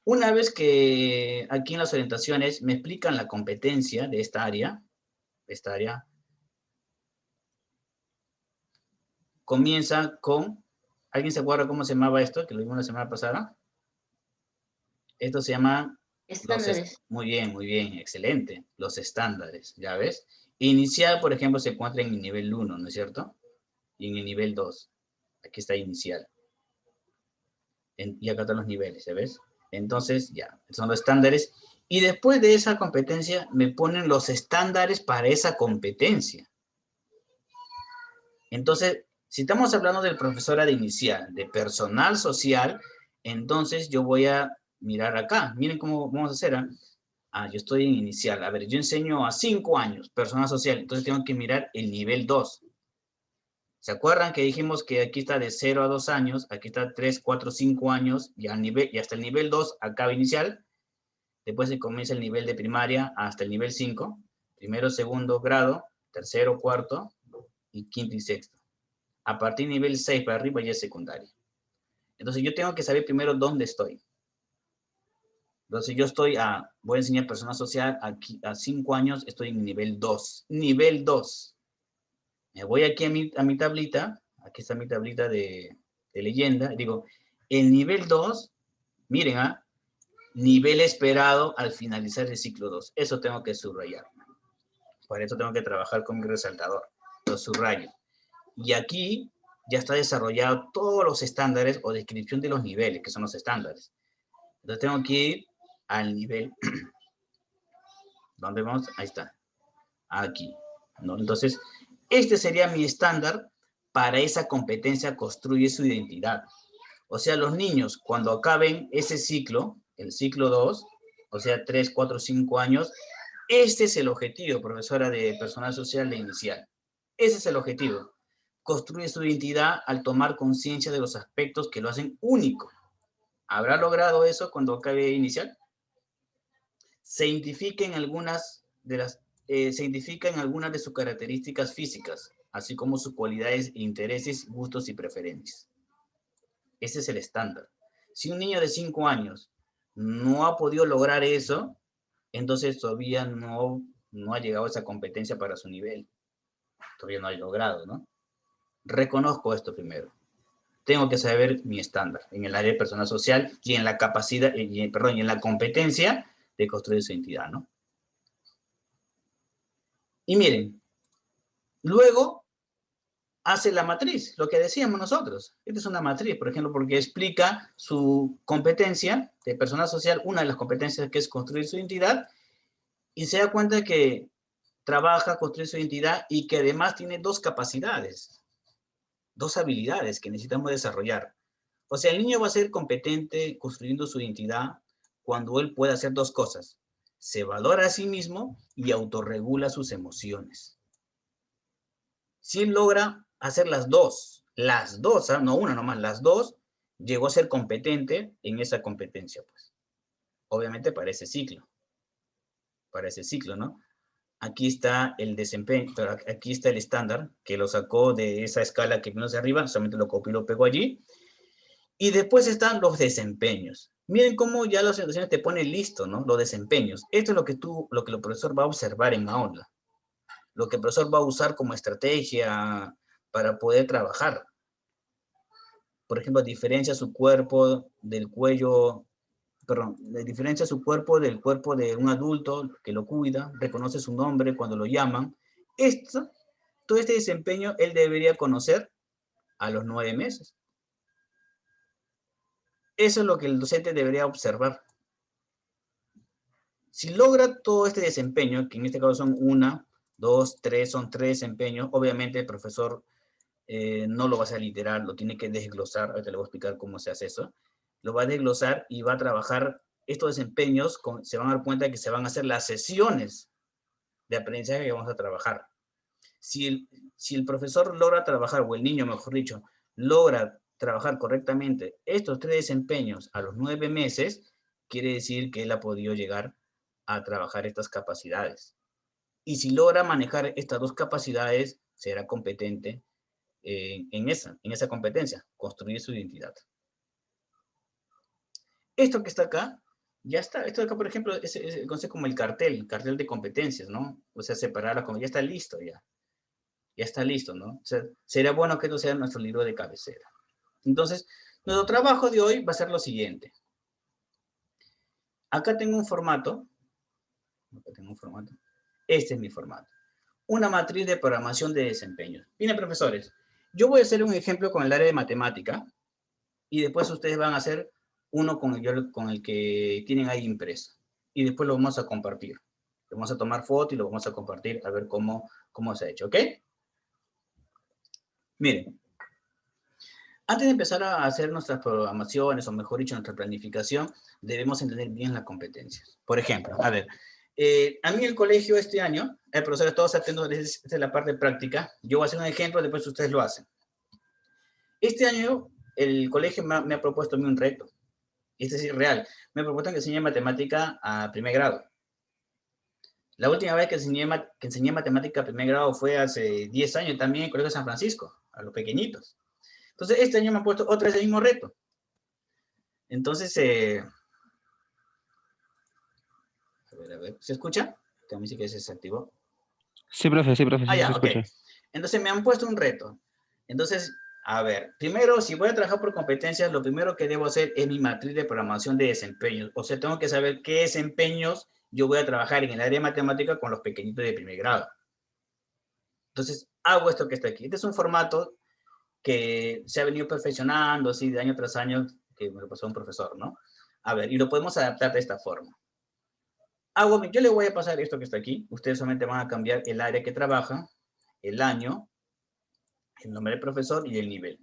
Una vez que aquí en las orientaciones me explican la competencia de esta área, comienza con, ¿alguien se acuerda cómo se llamaba esto? Que lo vimos la semana pasada. Esto se llama... Estándares. Muy bien, excelente. Los estándares, ¿ya ves? Inicial, por ejemplo, se encuentra en el nivel 1, ¿no es cierto? Y en el nivel 2. Aquí está inicial. Y acá están los niveles, ¿ya ves? Entonces, ya, son los estándares. Y después de esa competencia, me ponen los estándares para esa competencia. Entonces, si estamos hablando del profesor de inicial, de personal social, entonces yo voy a mirar acá. Miren cómo vamos a hacer, ¿eh? Yo estoy en inicial. A ver, yo enseño a 5 años, personal social. Entonces tengo que mirar el nivel 2. ¿Se acuerdan que dijimos que aquí está de 0 a 2 años? Aquí está 3, 4, 5 años. Y hasta el nivel 2 acaba inicial. Después se comienza el nivel de primaria hasta el nivel 5. Primero, segundo grado. Tercero, cuarto. Y quinto y sexto. A partir del nivel 6 para arriba ya es secundaria. Entonces yo tengo que saber primero dónde estoy. Entonces yo voy a enseñar personal social, aquí a 5 años estoy en nivel 2. Nivel 2. Me voy aquí a mi tablita, aquí está mi tablita de leyenda, digo, el nivel 2, miren, nivel esperado al finalizar el ciclo 2. Eso tengo que subrayar. Por eso tengo que trabajar con mi resaltador. Lo subrayo. Y aquí ya está desarrollado todos los estándares o descripción de los niveles, que son los estándares. Entonces tengo que ir al nivel, ¿dónde vamos? Ahí está, aquí, ¿no? Entonces, este sería mi estándar para esa competencia, construye su identidad. O sea, los niños, cuando acaben ese ciclo, el ciclo 2, o sea, 3, 4, 5 años, este es el objetivo, profesora de personal social de inicial. Ese es el objetivo. Construye su identidad al tomar conciencia de los aspectos que lo hacen único. ¿Habrá logrado eso cuando acabe inicial? Se identifican algunas de sus características físicas, así como sus cualidades, intereses, gustos y preferencias. Ese es el estándar. Si un niño de 5 años no ha podido lograr eso, entonces todavía no ha llegado a esa competencia para su nivel. Todavía no ha logrado, ¿no? Reconozco esto primero. Tengo que saber mi estándar en el área de personal social y en la capacidad, y en la competencia de construir su identidad, ¿no? Y miren, luego hace la matriz, lo que decíamos nosotros. Esta es una matriz, por ejemplo, porque explica su competencia de personal social, una de las competencias que es construir su identidad, y se da cuenta que trabaja, construye su identidad y que además tiene 2 capacidades, 2 habilidades que necesitamos desarrollar. O sea, el niño va a ser competente construyendo su identidad cuando él pueda hacer 2 cosas. Se valora a sí mismo y autorregula sus emociones. Si él logra hacer las dos, no una nomás, las 2, llegó a ser competente en esa competencia, pues. Obviamente para ese ciclo. para ese ciclo, ¿no? Aquí está el desempeño, pero aquí está el estándar, que lo sacó de esa escala que vimos de arriba, solamente lo copió y lo pegó allí. Y después están los desempeños. Miren cómo ya las orientaciones te ponen listo, ¿no? Los desempeños. Esto es lo que el profesor va a observar en aula. Lo que el profesor va a usar como estrategia para poder trabajar. Por ejemplo, diferencia su cuerpo del cuello, perdón, diferencia su cuerpo del cuerpo de un adulto que lo cuida, reconoce su nombre cuando lo llaman. Todo este desempeño él debería conocer a los 9 meses. Eso es lo que el docente debería observar. Si logra todo este desempeño, que en este caso son 1, 2, 3, son 3 desempeños, obviamente el profesor no lo va a hacer literal, lo tiene que desglosar. Ahorita le voy a explicar cómo se hace eso. Lo va a desglosar y va a trabajar estos desempeños, se van a dar cuenta que se van a hacer las sesiones de aprendizaje que vamos a trabajar. Si el profesor logra trabajar, o el niño, mejor dicho, logra trabajar correctamente estos 3 desempeños a los 9 meses, quiere decir que él ha podido llegar a trabajar estas capacidades. Y si logra manejar estas 2 capacidades, será competente en esa competencia, construir su identidad. Esto que está acá, ya está. Esto de acá, por ejemplo, es como el cartel de competencias, ¿no? O sea, separarlas como ya está listo ya. Ya está listo, ¿no? O sea, sería bueno que esto sea nuestro libro de cabecera. Entonces, nuestro trabajo de hoy va a ser lo siguiente. Acá tengo un formato. Este es mi formato. Una matriz de programación de desempeño. Miren, profesores, yo voy a hacer un ejemplo con el área de matemática y después ustedes van a hacer uno con el que tienen ahí impreso. Y después lo vamos a compartir. Lo vamos a tomar foto y lo vamos a compartir a ver cómo se ha hecho, ¿ok? Miren, antes de empezar a hacer nuestras programaciones, o mejor dicho, nuestra planificación, debemos entender bien las competencias. Por ejemplo, a ver, a mí en el colegio este año, profesores, todos atentos, esta es la parte práctica. Yo voy a hacer un ejemplo, después ustedes lo hacen. Este año, el colegio me ha propuesto a mí un reto. Este es real. Me ha propuesto que enseñe matemática a primer grado. La última vez que enseñé matemática a primer grado fue hace 10 años también en el Colegio de San Francisco, a los pequeñitos. Entonces, este año me han puesto otra vez el mismo reto. Entonces, a ver, ¿se escucha? También sí que se desactivó. Sí, profe, sí, Ah, ya, se ok. escucha. Entonces, me han puesto un reto. Entonces, a ver, primero, si voy a trabajar por competencias, lo primero que debo hacer es mi matriz de programación de desempeños. O sea, tengo que saber qué desempeños yo voy a trabajar en el área de matemática con los pequeñitos de primer grado. Entonces, hago esto que está aquí. Este es un formato que se ha venido perfeccionando así de año tras año, que me lo pasó un profesor, ¿no? A ver, y lo podemos adaptar de esta forma. Yo le voy a pasar esto que está aquí. Ustedes solamente van a cambiar el área que trabaja, el año, el nombre del profesor y el nivel.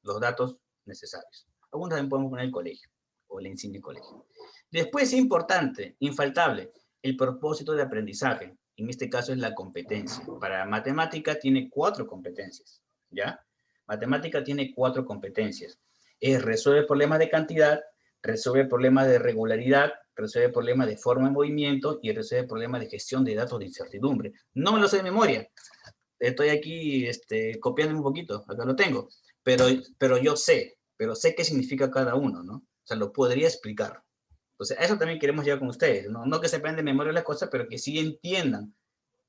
Los datos necesarios. Algunos también podemos poner el colegio o el insignia del colegio. Después, importante, infaltable, el propósito de aprendizaje. En este caso es la competencia. Para matemática tiene 4 competencias, ¿ya? Matemática tiene 4 competencias. Resuelve problemas de cantidad, resuelve problemas de regularidad, resuelve problemas de forma de movimiento y resuelve problemas de gestión de datos de incertidumbre. No me lo sé de memoria. Estoy aquí copiando un poquito, acá lo tengo. Pero yo sé qué significa cada uno, ¿no? O sea, lo podría explicar. Entonces, a eso también queremos llegar con ustedes, ¿no? No que se aprendan de memoria las cosas, pero que sí entiendan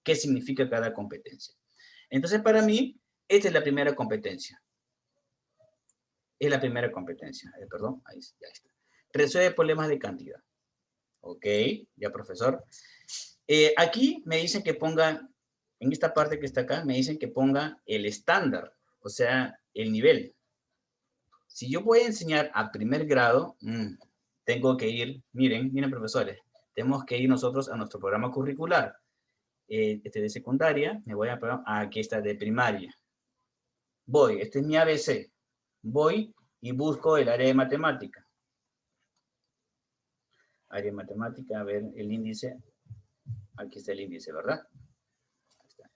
qué significa cada competencia. Entonces, para mí, esta es la primera competencia. Es la primera competencia. Perdón, ahí ya está. Resuelve problemas de cantidad. Ok, ya, profesor. Aquí me dicen que ponga, en esta parte que está acá, me dicen que ponga el estándar, o sea, el nivel. Si yo voy a enseñar a primer grado, tengo que ir, miren, profesores, tenemos que ir nosotros a nuestro programa curricular. Este de secundaria, me voy a aquí está de primaria. Voy, este es mi ABC. Voy y busco el área de matemática. Área de matemática, a ver el índice. Aquí está el índice, ¿verdad?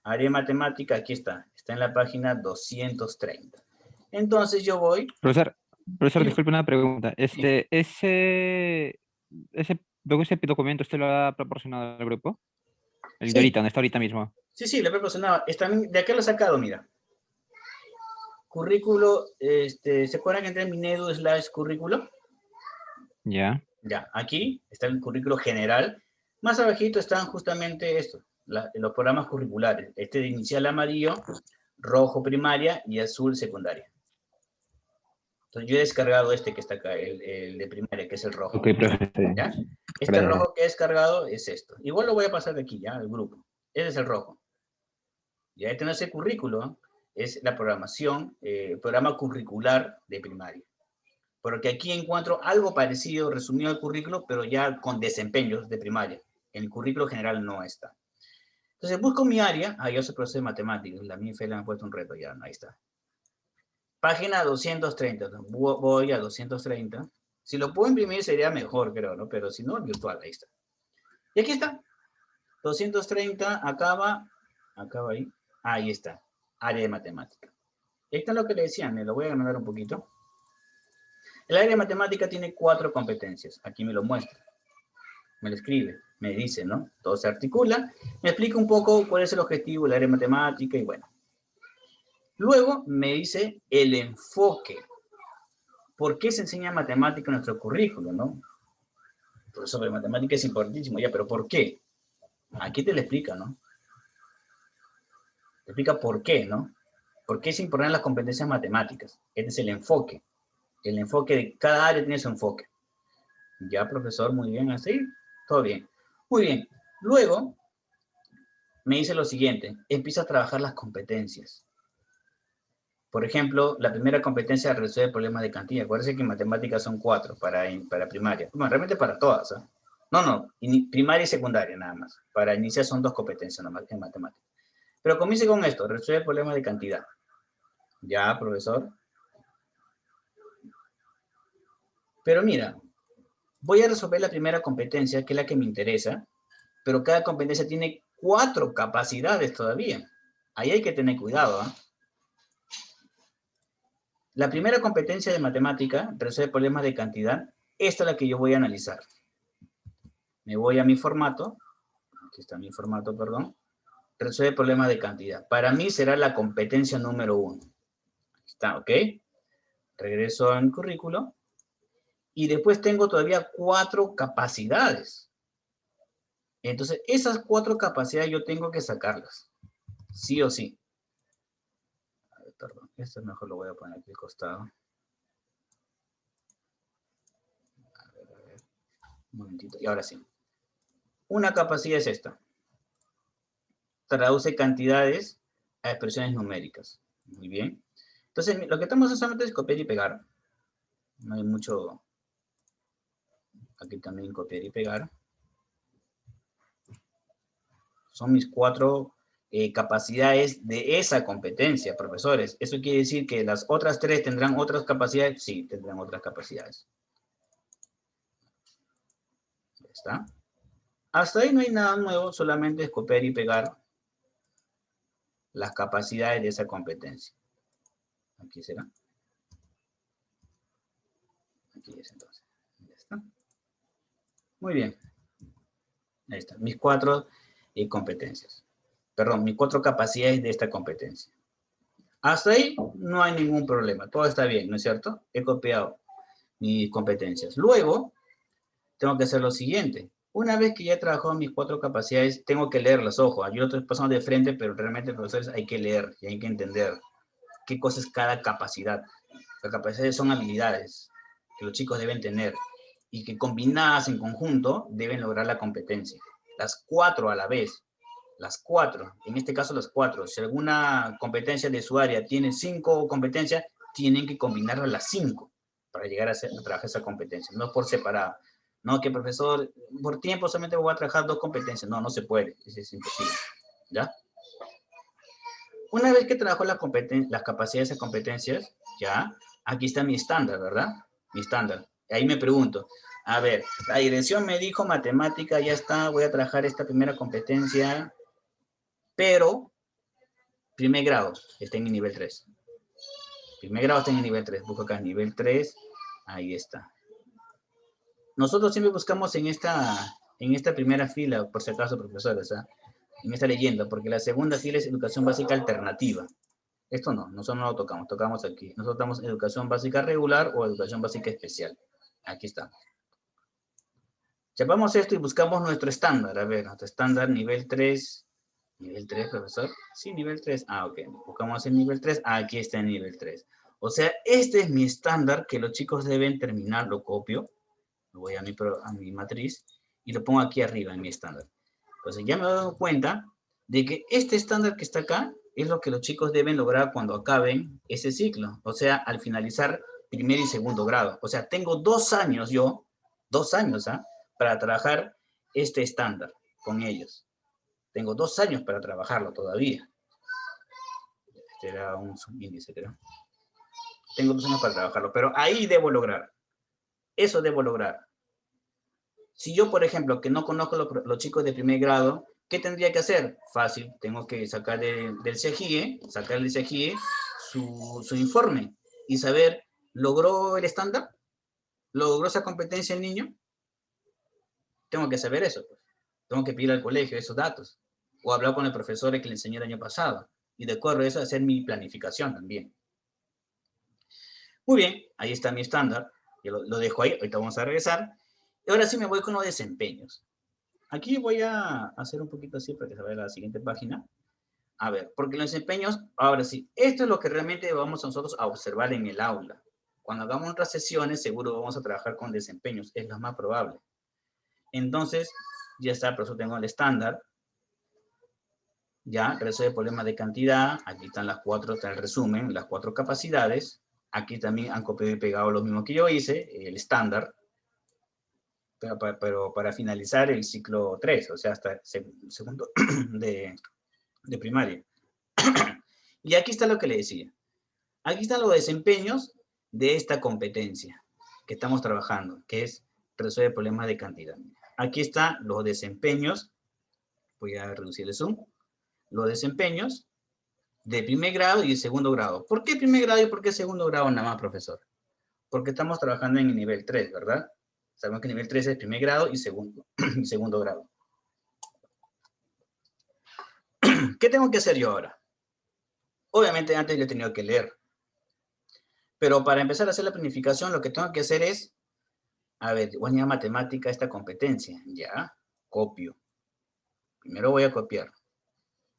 Área de matemática, aquí está. Está en la página 230. Entonces yo voy... Profesor, Dime. disculpe una pregunta. Ese Luego ese documento usted lo ha proporcionado al grupo. El Sí. de ahorita, donde está ahorita mismo. Sí, lo he proporcionado. De acá lo he sacado, mira. Currículo, ¿se acuerdan que entré en Minedu/currículo? Ya. Ya, aquí está el currículo general. Más abajito están justamente estos, los programas curriculares. Este de inicial amarillo, rojo primaria y azul secundaria. Entonces yo he descargado este que está acá, el de primaria, que es el rojo. Ok, profe. ¿Ya? Este Gracias. rojo que he descargado es esto. Igual lo voy a pasar de aquí, ¿ya? Al grupo. Ese es el rojo. Y ahí tenemos el currículo, es la programación, programa curricular de primaria. Porque aquí encuentro algo parecido, resumido al currículo, pero ya con desempeños de primaria. En el currículo general no está. Entonces busco mi área, yo soy profesor de matemáticas, la MIFE le han puesto un reto, ya, ahí está. Página 230, voy a 230. Si lo puedo imprimir sería mejor, creo, ¿no? Pero si no, virtual, ahí está. Y aquí está. 230, acaba ahí está, área de matemática. Y ahí está lo que le decían, me lo voy a agrandar un poquito. El área de matemática tiene 4 competencias, aquí me lo muestra. Me lo escribe, me dice, ¿no? Todo se articula, me explica un poco cuál es el objetivo del área de matemática y bueno. Luego me dice el enfoque. ¿Por qué se enseña matemática en nuestro currículo, no? Profesor de matemática es importantísimo, ya, pero ¿por qué? Aquí te lo explica, ¿no? Te explica por qué, ¿no? ¿Por qué es importante las competencias matemáticas? Este es el enfoque. El enfoque de cada área tiene su enfoque. Ya, profesor, muy bien, así, todo bien. Muy bien. Luego, me dice lo siguiente, empieza a trabajar las competencias. Por ejemplo, la primera competencia es resolver problemas de cantidad. Acuérdense que en matemáticas son 4 para primaria. Bueno, realmente para todas, ¿eh? No, primaria y secundaria nada más. Para iniciar son 2 competencias nomás en matemáticas. Pero comience con esto, resolver problemas de cantidad. Ya, profesor. Pero mira, voy a resolver la primera competencia, que es la que me interesa, pero cada competencia tiene 4 capacidades todavía. Ahí hay que tener cuidado, ¿eh? La primera competencia de matemática, resolver problemas de cantidad, esta es la que yo voy a analizar. Me voy a mi formato, aquí está mi formato, perdón, resolver problemas de cantidad. Para mí será la competencia número 1. Está, ¿ok? Regreso al currículo. Y después tengo todavía 4 capacidades. Entonces, esas 4 capacidades yo tengo que sacarlas. Sí o sí. A ver, perdón, esto mejor lo voy a poner aquí al costado. A ver. Un momentito. Y ahora sí. Una capacidad es esta. Traduce cantidades a expresiones numéricas. Muy bien. Entonces, lo que estamos haciendo es copiar y pegar. No hay mucho. Aquí también copiar y pegar. Son mis 4 capacidades de esa competencia, profesores. ¿Eso quiere decir que las otras 3 tendrán otras capacidades? Sí, tendrán otras capacidades. Ya está. Hasta ahí no hay nada nuevo, solamente es copiar y pegar las capacidades de esa competencia. Aquí será. Aquí es entonces. Ya está. Muy bien. Ahí está. Mis 4 competencias. Perdón, mis 4 capacidades de esta competencia. Hasta ahí no hay ningún problema. Todo está bien, ¿no es cierto? He copiado mis competencias. Luego, tengo que hacer lo siguiente. Una vez que ya he trabajado mis 4 capacidades, tengo que leerlas. Ojo, yo lo estoy pasando de frente, pero realmente, profesores, hay que leer y hay que entender qué cosa es cada capacidad. Las capacidades son habilidades que los chicos deben tener y que combinadas en conjunto deben lograr la competencia. Las 4 a la vez. Las 4, en este caso las 4. Si alguna competencia de su área tiene 5 competencias, tienen que combinarlas las 5 para llegar a trabajar esa competencia, no por separado. No, que profesor, por tiempo solamente voy a trabajar 2 competencias. No, no se puede, eso es imposible. ¿Ya? Una vez que trabajo las capacidades de esas competencias, ya, aquí está mi estándar, ¿verdad? Mi estándar. Ahí me pregunto, a ver, la dirección me dijo matemática, ya está, voy a trabajar esta primera competencia, pero primer grado está en el nivel 3. Primer grado está en el nivel 3. Busco acá nivel 3. Ahí está. nosotros siempre buscamos en esta primera fila, por si acaso, profesores, ¿ah? En esta leyenda, porque la segunda fila es educación básica alternativa. Esto no, nosotros no lo tocamos, tocamos aquí. Nosotros damos educación básica regular o educación básica especial. Aquí está. Llamamos esto y buscamos nuestro estándar. A ver, nuestro estándar nivel 3. ¿Nivel 3, profesor? Sí, nivel 3. Ah, ok. Buscamos el nivel 3. Ah, aquí está el nivel 3. O sea, este es mi estándar que los chicos deben terminar. Lo copio. Lo voy a mi matriz y lo pongo aquí arriba en mi estándar. Entonces ya me he dado cuenta de que este estándar que está acá es lo que los chicos deben lograr cuando acaben ese ciclo. O sea, al finalizar primer y segundo grado. O sea, tengo 2 años yo, 2 años, ¿ah? Para trabajar este estándar con ellos. Tengo 2 años para trabajarlo todavía. Este era un subíndice, creo. Tengo 2 años para trabajarlo, pero ahí debo lograr. Eso debo lograr. Si yo, por ejemplo, que no conozco los chicos de primer grado, ¿qué tendría que hacer? Fácil, tengo que sacar del CGIE, sacar del CGIE su informe y saber, ¿logró el estándar? ¿Logró esa competencia el niño? Tengo que saber eso, pues. Tengo que pedir al colegio esos datos. O hablar con el profesor que le enseñé el año pasado. Y de acuerdo a eso, hacer mi planificación también. Muy bien, ahí está mi estándar. Yo lo dejo ahí, ahorita vamos a regresar. Y ahora sí me voy con los desempeños. Aquí voy a hacer un poquito así para que se vaya a la siguiente página. A ver, porque los desempeños, ahora sí, esto es lo que realmente vamos nosotros a observar en el aula. Cuando hagamos otras sesiones, seguro vamos a trabajar con desempeños, es lo más probable. Entonces, ya está, por eso tengo el estándar. Ya, resuelve problemas de cantidad. Aquí están las 4, está el resumen, las 4 capacidades. Aquí también han copiado y pegado lo mismo que yo hice, el estándar. Pero para finalizar el ciclo 3, o sea, hasta segundo de primaria. Y aquí está lo que le decía. Aquí están los desempeños de esta competencia que estamos trabajando, que es resolver problemas de cantidad. Aquí están los desempeños. Voy a reducir el zoom. Los desempeños de primer grado y de segundo grado. ¿Por qué primer grado y por qué segundo grado nada más, profesor? Porque estamos trabajando en el nivel 3, ¿verdad? Sabemos que el nivel 3 es primer grado y segundo grado. ¿Qué tengo que hacer yo ahora? Obviamente antes yo he tenido que leer. Pero para empezar a hacer la planificación, lo que tengo que hacer es, a ver, voy a añadir matemática a esta competencia. Ya, copio. Primero voy a copiar.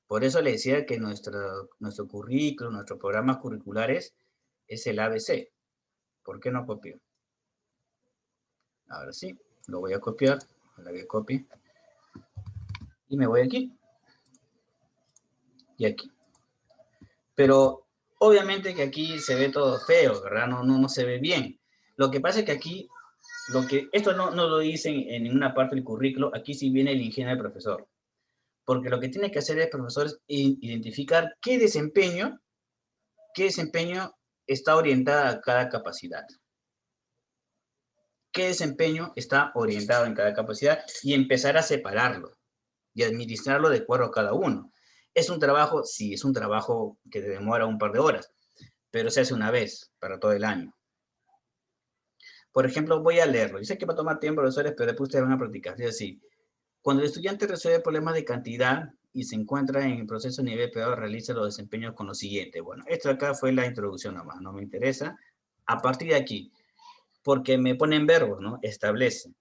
Por eso le decía que nuestro currículo, nuestros programas curriculares es el ABC. ¿Por qué no copio? Ahora sí, lo voy a copiar. La que copie. Y me voy aquí. Y aquí. Pero obviamente que aquí se ve todo feo, ¿verdad? No se ve bien. Lo que pasa es que aquí, esto no lo dicen en ninguna parte del currículo, aquí sí viene el ingenio del profesor. Porque lo que tiene que hacer el profesor es identificar qué desempeño está orientada a cada capacidad. ¿Qué desempeño está orientado en cada capacidad? Y empezar a separarlo y administrarlo de acuerdo a cada uno. ¿Es un trabajo? Sí, es un trabajo que demora un par de horas, pero se hace una vez para todo el año. Por ejemplo, voy a leerlo. Yo sé que va a tomar tiempo, profesores, pero después ustedes van a practicar. Es decir, cuando el estudiante resuelve problemas de cantidad y se encuentra en el proceso de nivel peor, realiza los desempeños con lo siguiente. Bueno, esto acá fue la introducción nomás, no me interesa. A partir de aquí, porque me ponen verbos, ¿no? Establece.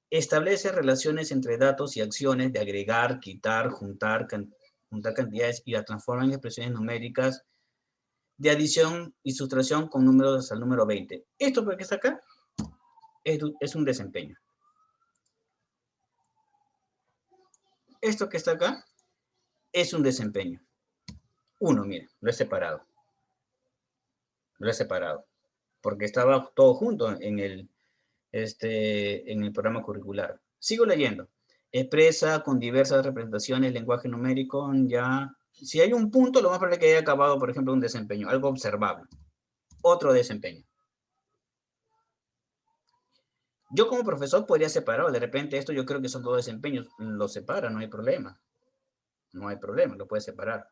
Establece relaciones entre datos y acciones de agregar, quitar, juntar cantidades y las transforma en expresiones numéricas de adición y sustracción con números hasta el número 20. Esto porque está acá es un desempeño. Esto que está acá es un desempeño. Uno, miren, lo he separado. Lo he separado. Porque estaba todo junto en el programa curricular. Sigo leyendo. Expresa con diversas representaciones, lenguaje numérico, ya. Si hay un punto, lo más probable es que haya acabado, por ejemplo, un desempeño, algo observable. Otro desempeño. Yo como profesor podría separar, de repente esto yo creo que son dos desempeños, lo separa, no hay problema. No hay problema, lo puede separar.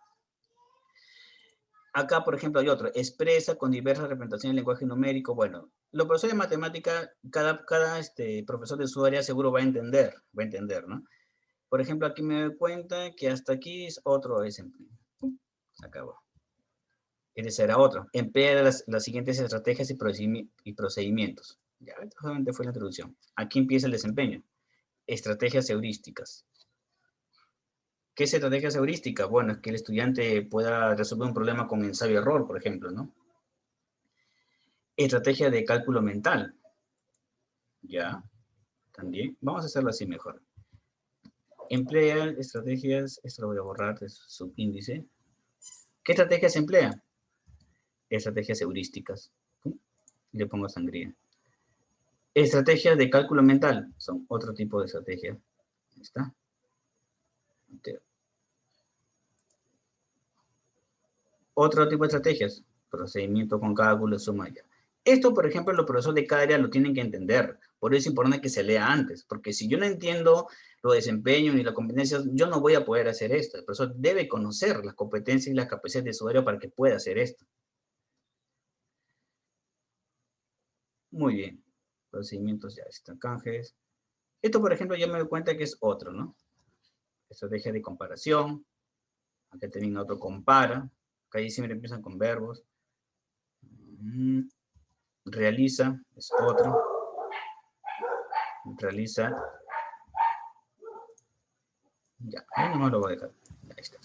Acá, por ejemplo, hay otro. Expresa con diversas representaciones en lenguaje numérico. Bueno, los profesores de matemática, cada profesor de su área seguro va a entender, ¿no? Por ejemplo, aquí me doy cuenta que hasta aquí es otro desempeño. Se acabó. Ese será otro. Emplea las siguientes estrategias y procedimientos. Ya, solamente fue la introducción. Aquí empieza el desempeño. Estrategias heurísticas. ¿Qué es estrategias heurísticas? Bueno, es que el estudiante pueda resolver un problema con ensayo-error, por ejemplo, ¿no? Estrategia de cálculo mental. Ya, también. Vamos a hacerlo así mejor. Emplea estrategias, esto lo voy a borrar de su subíndice. ¿Qué estrategias emplea? Estrategias heurísticas. Le pongo sangría. Estrategias de cálculo mental son otro tipo de estrategia. Ahí está. Otro tipo de estrategias. Procedimiento con cálculo, suma ya. Esto, por ejemplo, los profesores de cada área lo tienen que entender. Por eso es importante que se lea antes. Porque si yo no entiendo los desempeños ni las competencias, yo no voy a poder hacer esto. El profesor debe conocer las competencias y las capacidades de su área para que pueda hacer esto. Muy bien. Procedimientos ya están, canjes. Esto, por ejemplo, ya me doy cuenta que es otro, ¿no? Estrategia de comparación. Acá también otro compara. Acá ahí siempre empiezan con verbos. Realiza, es otro. Realiza. Ya, ahí no lo voy a dejar. Ahí está.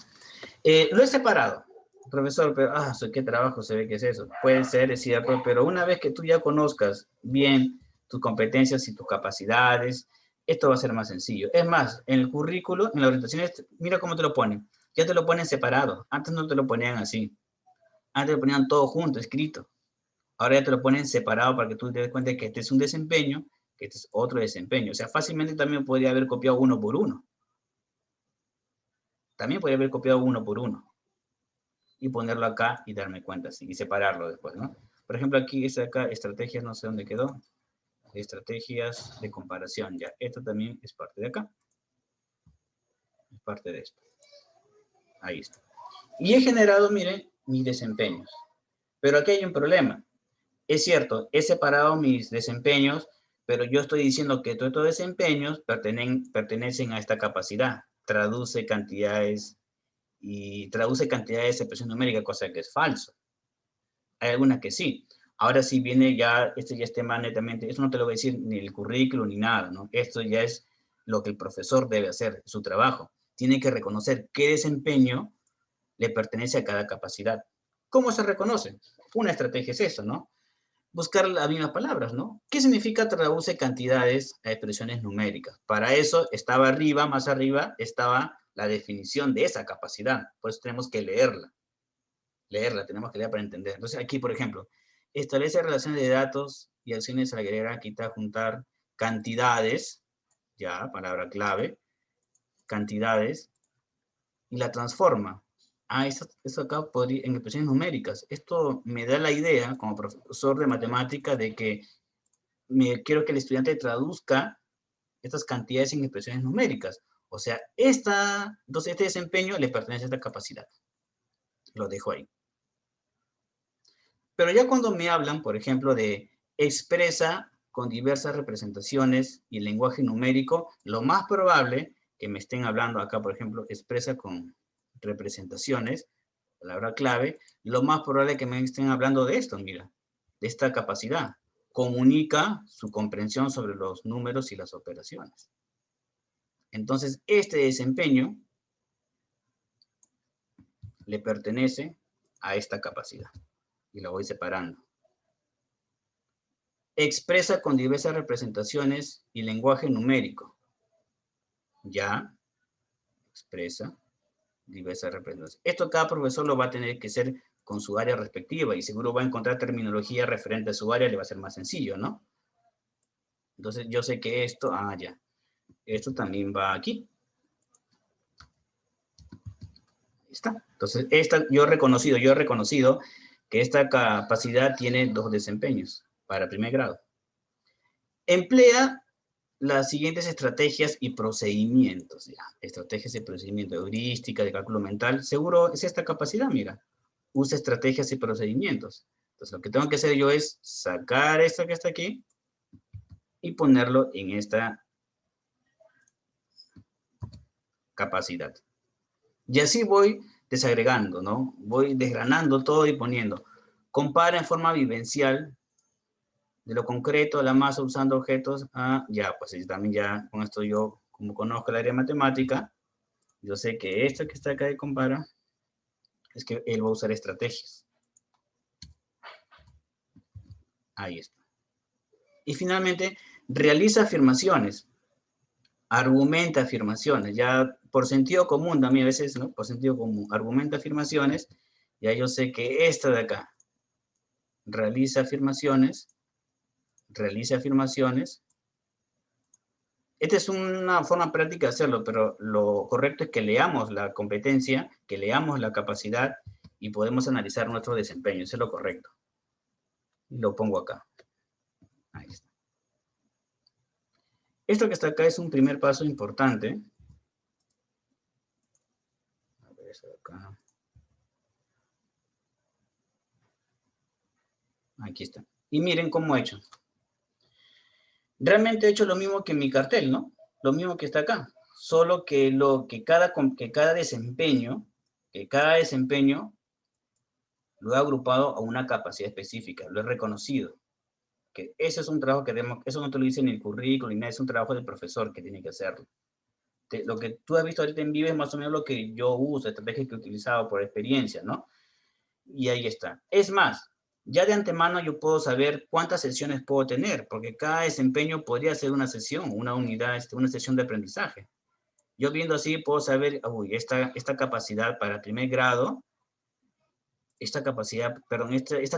Lo he separado. Profesor, pero, ¿qué trabajo se ve que es eso? Puede ser, es cierto, pero una vez que tú ya conozcas bien tus competencias y tus capacidades, esto va a ser más sencillo. Es más, en el currículo, en la orientación, mira cómo te lo ponen. Ya te lo ponen separado. Antes no te lo ponían así. Antes lo ponían todo junto, escrito. Ahora ya te lo ponen separado para que tú te des cuenta que este es un desempeño, que este es otro desempeño. O sea, fácilmente también podría haber copiado uno por uno. También podría haber copiado uno por uno. Y ponerlo acá y darme cuenta, sí, y separarlo después, ¿no? Por ejemplo, aquí está acá, estrategias, no sé dónde quedó. Estrategias de comparación, ya. Esto también es parte de acá. Es parte de esto. Ahí está. Y he generado, miren, mis desempeños. Pero aquí hay un problema. Es cierto, he separado mis desempeños, pero yo estoy diciendo que todos estos desempeños pertenecen a esta capacidad. Traduce cantidades de expresión numérica, cosa que es falso. Hay algunas que sí. Ahora sí viene ya, este ya es tema netamente, eso no te lo voy a decir ni el currículum ni nada, ¿no? Esto ya es lo que el profesor debe hacer, su trabajo. Tiene que reconocer qué desempeño le pertenece a cada capacidad. ¿Cómo se reconoce? Una estrategia es eso, ¿no? Buscar las mismas palabras, ¿no? ¿Qué significa traduce cantidades a expresiones numéricas? Para eso estaba arriba, más arriba, estaba la definición de esa capacidad. Por eso tenemos que leerla. Tenemos que leer para entender. Entonces aquí, por ejemplo, establece relaciones de datos y acciones al agregar, quitar, juntar cantidades, ya, palabra clave, cantidades, y la transforma. Eso acá podría, en expresiones numéricas. Esto me da la idea, como profesor de matemática, de que quiero que el estudiante traduzca estas cantidades en expresiones numéricas. O sea, entonces este desempeño le pertenece a esta capacidad. Lo dejo ahí. Pero ya cuando me hablan, por ejemplo, de expresa con diversas representaciones y el lenguaje numérico, lo más probable que me estén hablando acá, por ejemplo, expresa con representaciones, palabra clave, lo más probable que me estén hablando de esto, mira, de esta capacidad. Comunica su comprensión sobre los números y las operaciones. Entonces, este desempeño le pertenece a esta capacidad. Y lo voy separando. Expresa con diversas representaciones y lenguaje numérico. Ya, expresa diversas representaciones. Esto cada profesor lo va a tener que hacer con su área respectiva y seguro va a encontrar terminología referente a su área, le va a ser más sencillo, ¿no? Entonces yo sé que esto, ya, esto también va aquí. Ahí está. Entonces yo he reconocido que esta capacidad tiene 2 desempeños para primer grado. Emplea las siguientes estrategias y procedimientos. Ya. Estrategias y procedimientos, heurística, de cálculo mental. Seguro es esta capacidad, mira. usa estrategias y procedimientos. Entonces, lo que tengo que hacer yo es sacar esto que está aquí y ponerlo en esta capacidad. Y así voy desagregando, ¿no? Voy desgranando todo y poniendo. Compara en forma vivencial de lo concreto a la masa usando objetos. Ya, pues también ya con esto yo, como conozco el área matemática, yo sé que esto que está acá de compara es que él va a usar estrategias. Ahí está. Y finalmente, realiza afirmaciones. Argumenta afirmaciones. Ya por sentido común también a veces, ¿no? Por sentido común. Argumenta afirmaciones. Ya yo sé que esta de acá realiza afirmaciones. Realiza afirmaciones. Esta es una forma práctica de hacerlo, pero lo correcto es que leamos la competencia, que leamos la capacidad y podemos analizar nuestro desempeño. Eso es lo correcto. Y lo pongo acá. Ahí está. Esto que está acá es un primer paso importante. A ver, eso de acá. Aquí está. Y miren cómo he hecho. Realmente he hecho lo mismo que en mi cartel, ¿no? Lo mismo que está acá. Solo que cada desempeño lo he agrupado a una capacidad específica, lo he reconocido. Que ese es un trabajo que eso no te lo dice en el currículum, ni nada, es un trabajo del profesor que tiene que hacerlo. Lo que tú has visto ahorita en Vive es más o menos lo que yo uso, estrategias que he utilizado por experiencia, ¿no? Y ahí está. Es más, ya de antemano yo puedo saber cuántas sesiones puedo tener, porque cada desempeño podría ser una sesión, una unidad, una sesión de aprendizaje. Yo viendo así puedo saber, uy, esta capacidad para primer grado, esta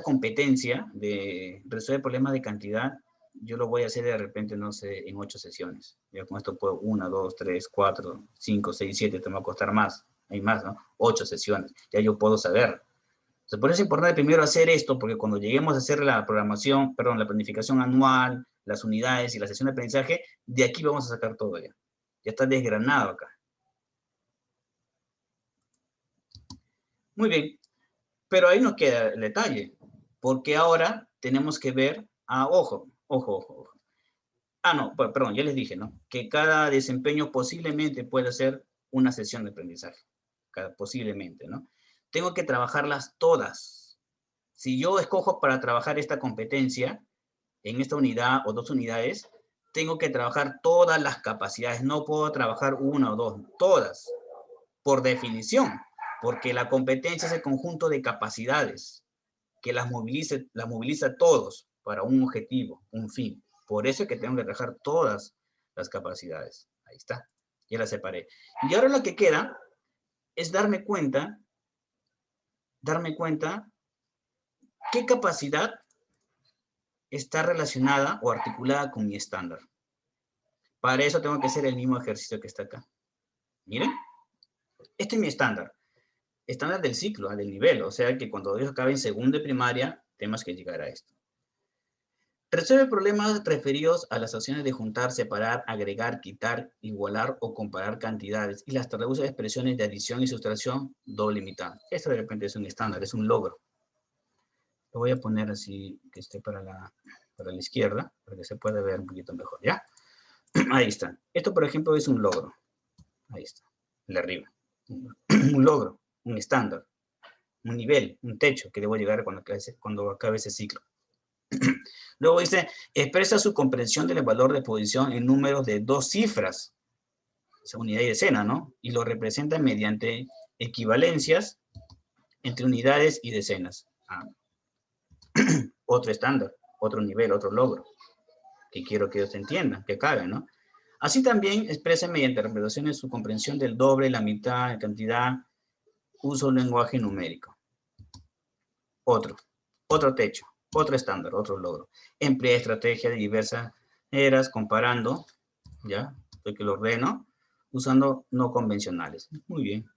competencia de resolver problemas de cantidad, yo lo voy a hacer de repente, no sé, en 8 sesiones. Ya con esto puedo 1, 2, 3, 4, 5, 6, 7, te va a costar más. Hay más, ¿no? 8 sesiones. Ya yo puedo saber. Entonces, por eso es importante primero hacer esto, porque cuando lleguemos a hacer la planificación anual, las unidades y la sesión de aprendizaje, de aquí vamos a sacar todo ya. Ya está desgranado acá. Muy bien. Pero ahí nos queda el detalle, porque ahora tenemos que ver, ojo. No, perdón, ya les dije, ¿no? Que cada desempeño posiblemente puede ser una sesión de aprendizaje, posiblemente, ¿no? Tengo que trabajarlas todas. Si yo escojo para trabajar esta competencia, en esta unidad o 2 unidades, tengo que trabajar todas las capacidades, no puedo trabajar 1 o 2, todas, por definición. Porque la competencia es el conjunto de capacidades que las moviliza a todos para un objetivo, un fin. Por eso es que tengo que trabajar todas las capacidades. Ahí está, ya las separé. Y ahora lo que queda es darme cuenta qué capacidad está relacionada o articulada con mi estándar. Para eso tengo que hacer el mismo ejercicio que está acá. Miren, este es mi estándar. Estándar del ciclo, del nivel, o sea que cuando ellos acaben segundo de primaria, tenemos que llegar a esto. Resuelve problemas referidos a las acciones de juntar, separar, agregar, quitar, igualar o comparar cantidades y las traduce a expresiones de adición y sustracción doble mitad. Esto de repente es un estándar, es un logro. Lo voy a poner así, que esté para la izquierda, para que se pueda ver un poquito mejor, ¿ya? Ahí está. Esto, por ejemplo, es un logro. Ahí está, el de arriba. Un logro, un estándar, un nivel, un techo que debo llegar cuando acabe ese ciclo. Luego dice, expresa su comprensión del valor de posición en números de 2 cifras, unidad y decena, ¿no? Y lo representa mediante equivalencias entre unidades y decenas. Otro estándar, otro nivel, otro logro, que quiero que ellos entiendan, que caben, ¿no? Así también expresa mediante representaciones su comprensión del doble, la mitad, la cantidad, uso un lenguaje numérico. Otro techo, otro estándar, otro logro. Emplea estrategias de diversas maneras, comparando, ¿ya? Estoy que lo ordeno, usando no convencionales. Muy bien.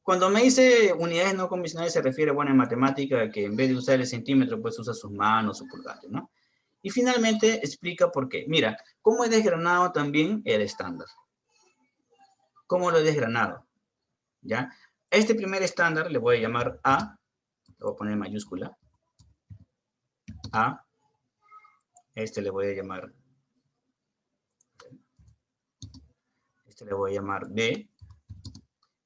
Cuando me dice unidades no convencionales se refiere, bueno, en matemática, que en vez de usar el centímetro, pues usa sus manos, su pulgar, ¿no? Y finalmente explica por qué. Mira, cómo he desgranado también el estándar. ¿Cómo lo he desgranado? ¿Ya? A este primer estándar le voy a llamar A, Lo voy a poner en mayúscula. A. Este le voy a llamar. Este le voy a llamar B.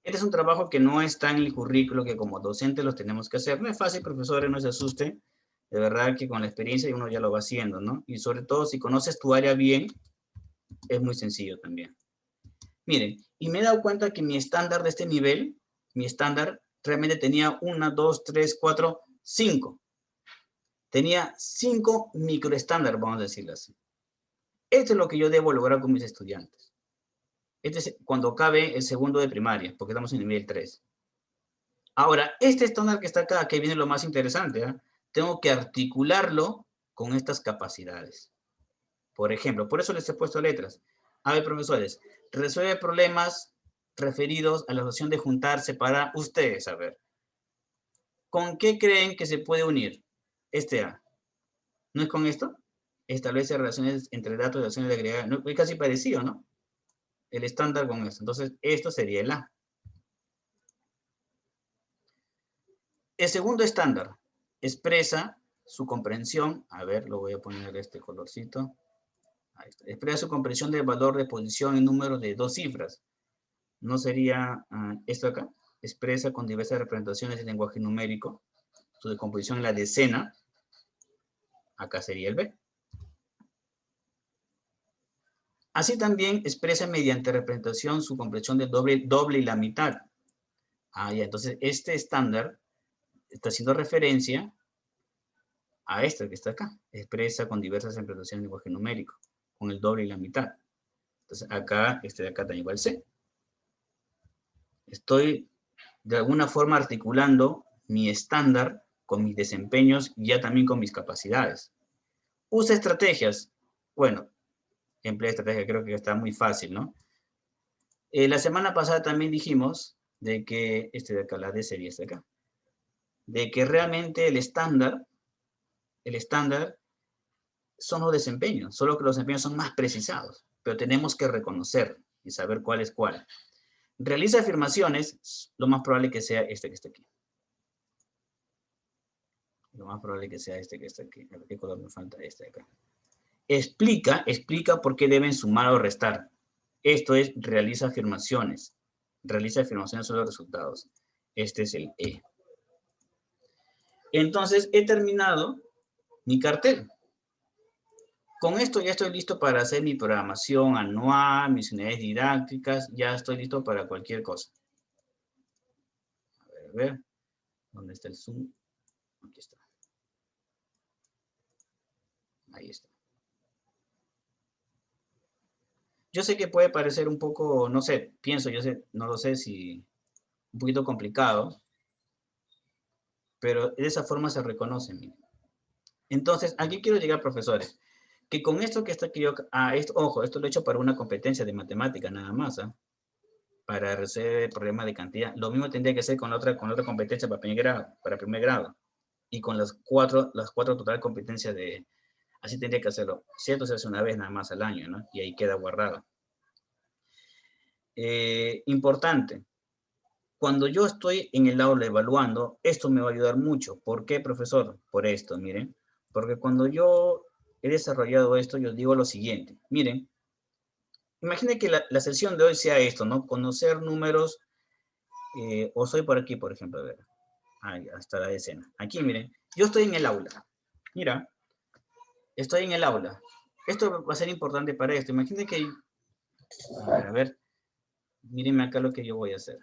Este es un trabajo que no está en el currículo, que como docente los tenemos que hacer. No es fácil, profesores, no se asusten. De verdad que con la experiencia uno ya lo va haciendo, ¿no? Y sobre todo, si conoces tu área bien, es muy sencillo también. Miren, y me he dado cuenta que mi estándar de este nivel, mi estándar realmente tenía 1, 2, 3, 4, 5. Tenía 5 microestándares, vamos a decirlo así. Esto es lo que yo debo lograr con mis estudiantes. Este es cuando acabe el segundo de primaria, porque estamos en nivel 3. Ahora, este estándar que está acá, que viene lo más interesante, ¿eh? Tengo que articularlo con estas capacidades. Por ejemplo, por eso les he puesto letras. A ver, profesores, resuelve problemas referidos a la noción de juntarse para ustedes, a ver. ¿Con qué creen que se puede unir este A? ¿No es con esto? Establece relaciones entre datos y acciones de agregar. No, es casi parecido, ¿no? El estándar con esto. Entonces, esto sería el A. El segundo estándar expresa su comprensión. A ver, lo voy a poner este colorcito. Ahí está. Expresa su comprensión del valor de posición en números de 2 cifras. ¿No sería esto acá? Expresa con diversas representaciones en lenguaje numérico su decomposición en la decena. Acá sería el B. Así también expresa mediante representación su comprensión del doble y la mitad. Ya, entonces este estándar está haciendo referencia a este que está acá. Expresa con diversas representaciones en lenguaje numérico, con el doble y la mitad. Entonces acá, este de acá también igual C. Estoy de alguna forma articulando mi estándar con mis desempeños y ya también con mis capacidades. Usa estrategias. Bueno, emplea estrategia, creo que está muy fácil, ¿no? La semana pasada también dijimos de que, este de acá, la D sería este de acá, de que realmente el estándar son los desempeños, solo que los desempeños son más precisados, pero tenemos que reconocer y saber cuál es cuál. Realiza afirmaciones, lo más probable que sea este que está aquí. Lo más probable que sea este que está aquí. A ver qué color me falta, este de acá. Explica por qué deben sumar o restar. Esto es, realiza afirmaciones. Realiza afirmaciones sobre los resultados. Este es el E. Entonces, he terminado mi cartel. Con esto ya estoy listo para hacer mi programación anual, mis unidades didácticas. Ya estoy listo para cualquier cosa. A ver. ¿Dónde está el Zoom? Aquí está. Ahí está. Yo sé que puede parecer un poco, no sé, no lo sé si un poquito complicado, pero de esa forma se reconoce. Miren. Entonces, aquí quiero llegar, profesores, que con esto que está aquí, ojo, esto lo he hecho para una competencia de matemática nada más, para resolver problemas de cantidad. Lo mismo tendría que ser con otra competencia para primer grado, y con las cuatro total competencias de, así tendría que hacerlo. Cierto, se hace una vez nada más al año, ¿no? Y ahí queda guardado. Importante. Cuando yo estoy en el aula evaluando, esto me va a ayudar mucho. ¿Por qué, profesor? Por esto, miren. Porque cuando yo he desarrollado esto, yo digo lo siguiente. Miren, imaginen que la sesión de hoy sea esto, ¿no? Conocer números, o soy por aquí, por ejemplo, a ver. Hasta la decena. Aquí, miren, yo estoy en el aula. Mira, estoy en el aula. Esto va a ser importante para esto. Imaginen que, a ver, mírenme acá lo que yo voy a hacer.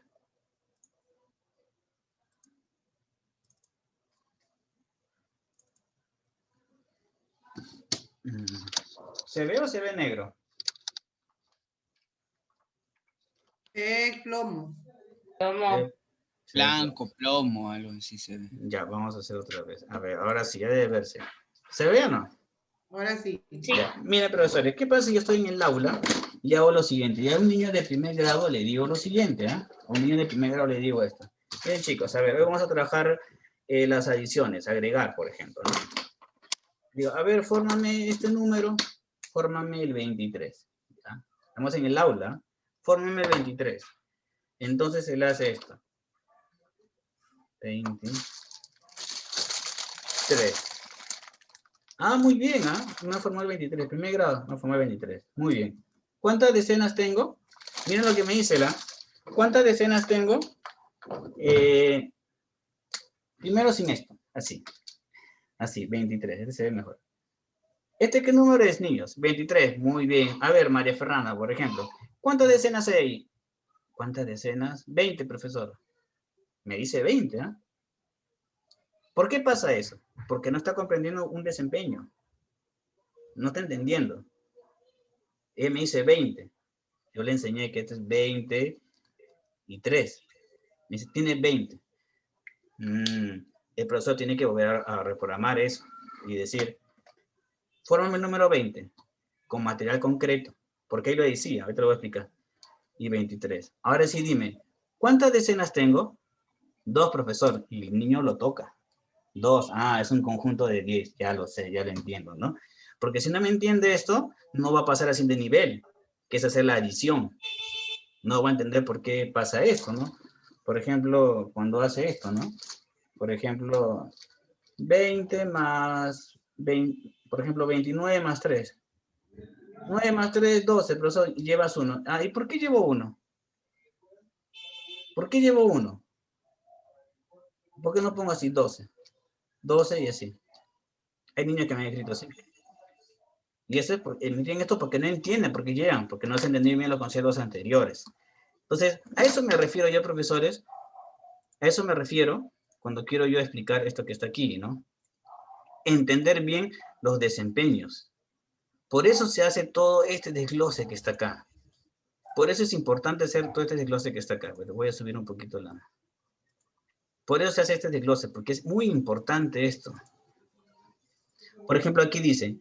¿Se ve o se ve negro? Plomo. Blanco, plomo, algo así se ve. Ya, vamos a hacer otra vez. A ver, ahora sí, ya debe verse. ¿Se ve o no? Ahora sí. Ya. Mire, profesores, ¿qué pasa si yo estoy en el aula y hago lo siguiente? Y a un niño de primer grado le digo lo siguiente, ¿ah? A un niño de primer grado le digo esto. Bien, chicos, a ver, hoy vamos a trabajar las adiciones, agregar, por ejemplo, ¿no? Digo, a ver, fórmame este número, fórmame el 23. ¿Ya? Estamos en el aula, fórmame el 23. Entonces él hace esto. 20. 3. Ah, muy bien, ¿ah? Una formal 23, primer grado, una formal 23. Muy bien. ¿Cuántas decenas tengo? Miren lo que me dice la. ¿Cuántas decenas tengo? Primero sin esto, así. Así, 23, este se ve mejor. ¿Este qué número es, niños? 23, muy bien. A ver, María Fernanda, por ejemplo. ¿Cuántas decenas hay ahí? ¿Cuántas decenas? 20, profesor. Me dice 20, ¿ah? ¿Por qué pasa eso? Porque no está comprendiendo un desempeño. No está entendiendo. Él me dice 20. Yo le enseñé que esto es 20 y 3. Me dice, tiene 20. El profesor tiene que volver a reprogramar eso y decir, fórmame el número 20 con material concreto. Porque ahí lo decía, ahorita lo voy a explicar. Y 23. Ahora sí, dime, ¿cuántas decenas tengo? 2, profesor. Y el niño lo toca. 2. Ah, es un conjunto de 10. Ya lo sé, ya lo entiendo, ¿no? Porque si no me entiende esto, no va a pasar al siguiente nivel, que es hacer la adición. No va a entender por qué pasa esto, ¿no? Por ejemplo, cuando hace esto, ¿no? Por ejemplo, 20 más 20, por ejemplo, 29 más 3. 9 más 3, 12, profesor, llevas 1. Ah, ¿y por qué llevo 1? ¿Por qué llevo 1? ¿Por qué no pongo así 12? 12 y así. Hay niños que me han escrito así. Y eso es miren esto porque no entienden, porque llegan, porque no se entendieron bien los conceptos anteriores. Entonces, a eso me refiero yo, profesores. A eso me refiero cuando quiero yo explicar esto que está aquí, ¿no? Entender bien los desempeños. Por eso se hace todo este desglose que está acá. Por eso es importante hacer todo este desglose que está acá. Pero voy a subir un poquito la... Por eso se hace este desglose, porque es muy importante esto. Por ejemplo, aquí dice,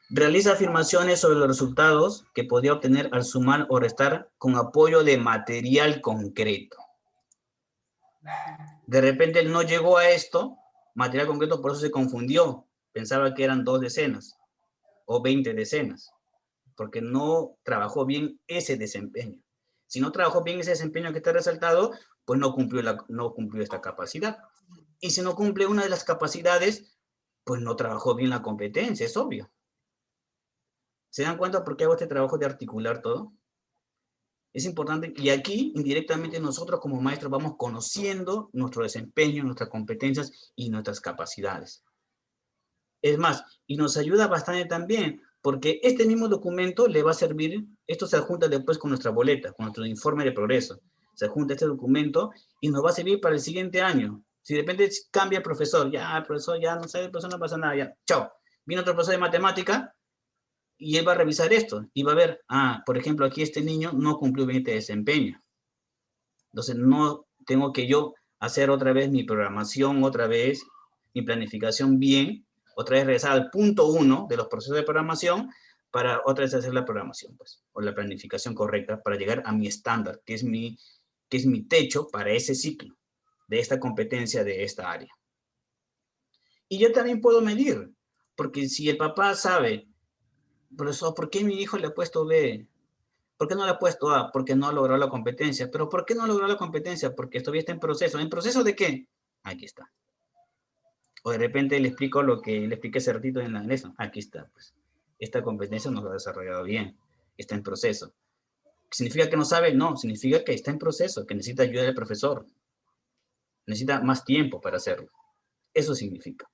realiza afirmaciones sobre los resultados que podía obtener al sumar o restar con apoyo de material concreto. De repente él no llegó a esto, material concreto, por eso se confundió. Pensaba que eran 2 decenas o 20 decenas, porque no trabajó bien ese desempeño. Si no trabajó bien ese desempeño que está resaltado, pues no cumplió esta capacidad. Y si no cumple una de las capacidades, pues no trabajó bien la competencia, es obvio. ¿Se dan cuenta por qué hago este trabajo de articular todo? Es importante, y aquí indirectamente nosotros como maestros vamos conociendo nuestro desempeño, nuestras competencias y nuestras capacidades. Es más, y nos ayuda bastante también, porque este mismo documento le va a servir, esto se adjunta después con nuestra boleta, con nuestro informe de progreso. Se adjunta este documento y nos va a servir para el siguiente año. Si de repente cambia el profesor, ya el profesor ya no sabe, el profesor no pasa nada, ya, chao. Viene otro profesor de matemática y él va a revisar esto y va a ver, por ejemplo, aquí este niño no cumplió bien este desempeño. Entonces no tengo que yo hacer otra vez mi programación, otra vez mi planificación bien, otra vez regresar al punto 1 de los procesos de programación para otra vez hacer la programación, pues, o la planificación correcta para llegar a mi estándar, que es mi techo para ese ciclo, de esta competencia de esta área. Y yo también puedo medir, porque si el papá sabe, profesor, ¿por qué mi hijo le ha puesto B? ¿Por qué no le ha puesto A? Porque no ha logrado la competencia. ¿Pero por qué no ha logrado la competencia? Porque todavía está en proceso. ¿En proceso de qué? Aquí está. O de repente le explico lo que le expliqué hace ratito en eso. Aquí está, pues. Esta competencia no lo ha desarrollado bien. Está en proceso. ¿Significa que no sabe? No, significa que está en proceso, que necesita ayuda del profesor. Necesita más tiempo para hacerlo. Eso significa.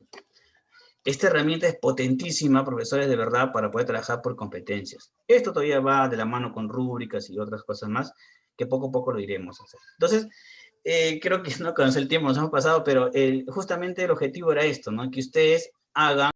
Esta herramienta es potentísima, profesores, de verdad, para poder trabajar por competencias. Esto todavía va de la mano con rúbricas y otras cosas más, que poco a poco lo iremos a hacer. Entonces, creo que no conoce el tiempo, nos hemos pasado, pero justamente el objetivo era esto, ¿no? Que ustedes hagan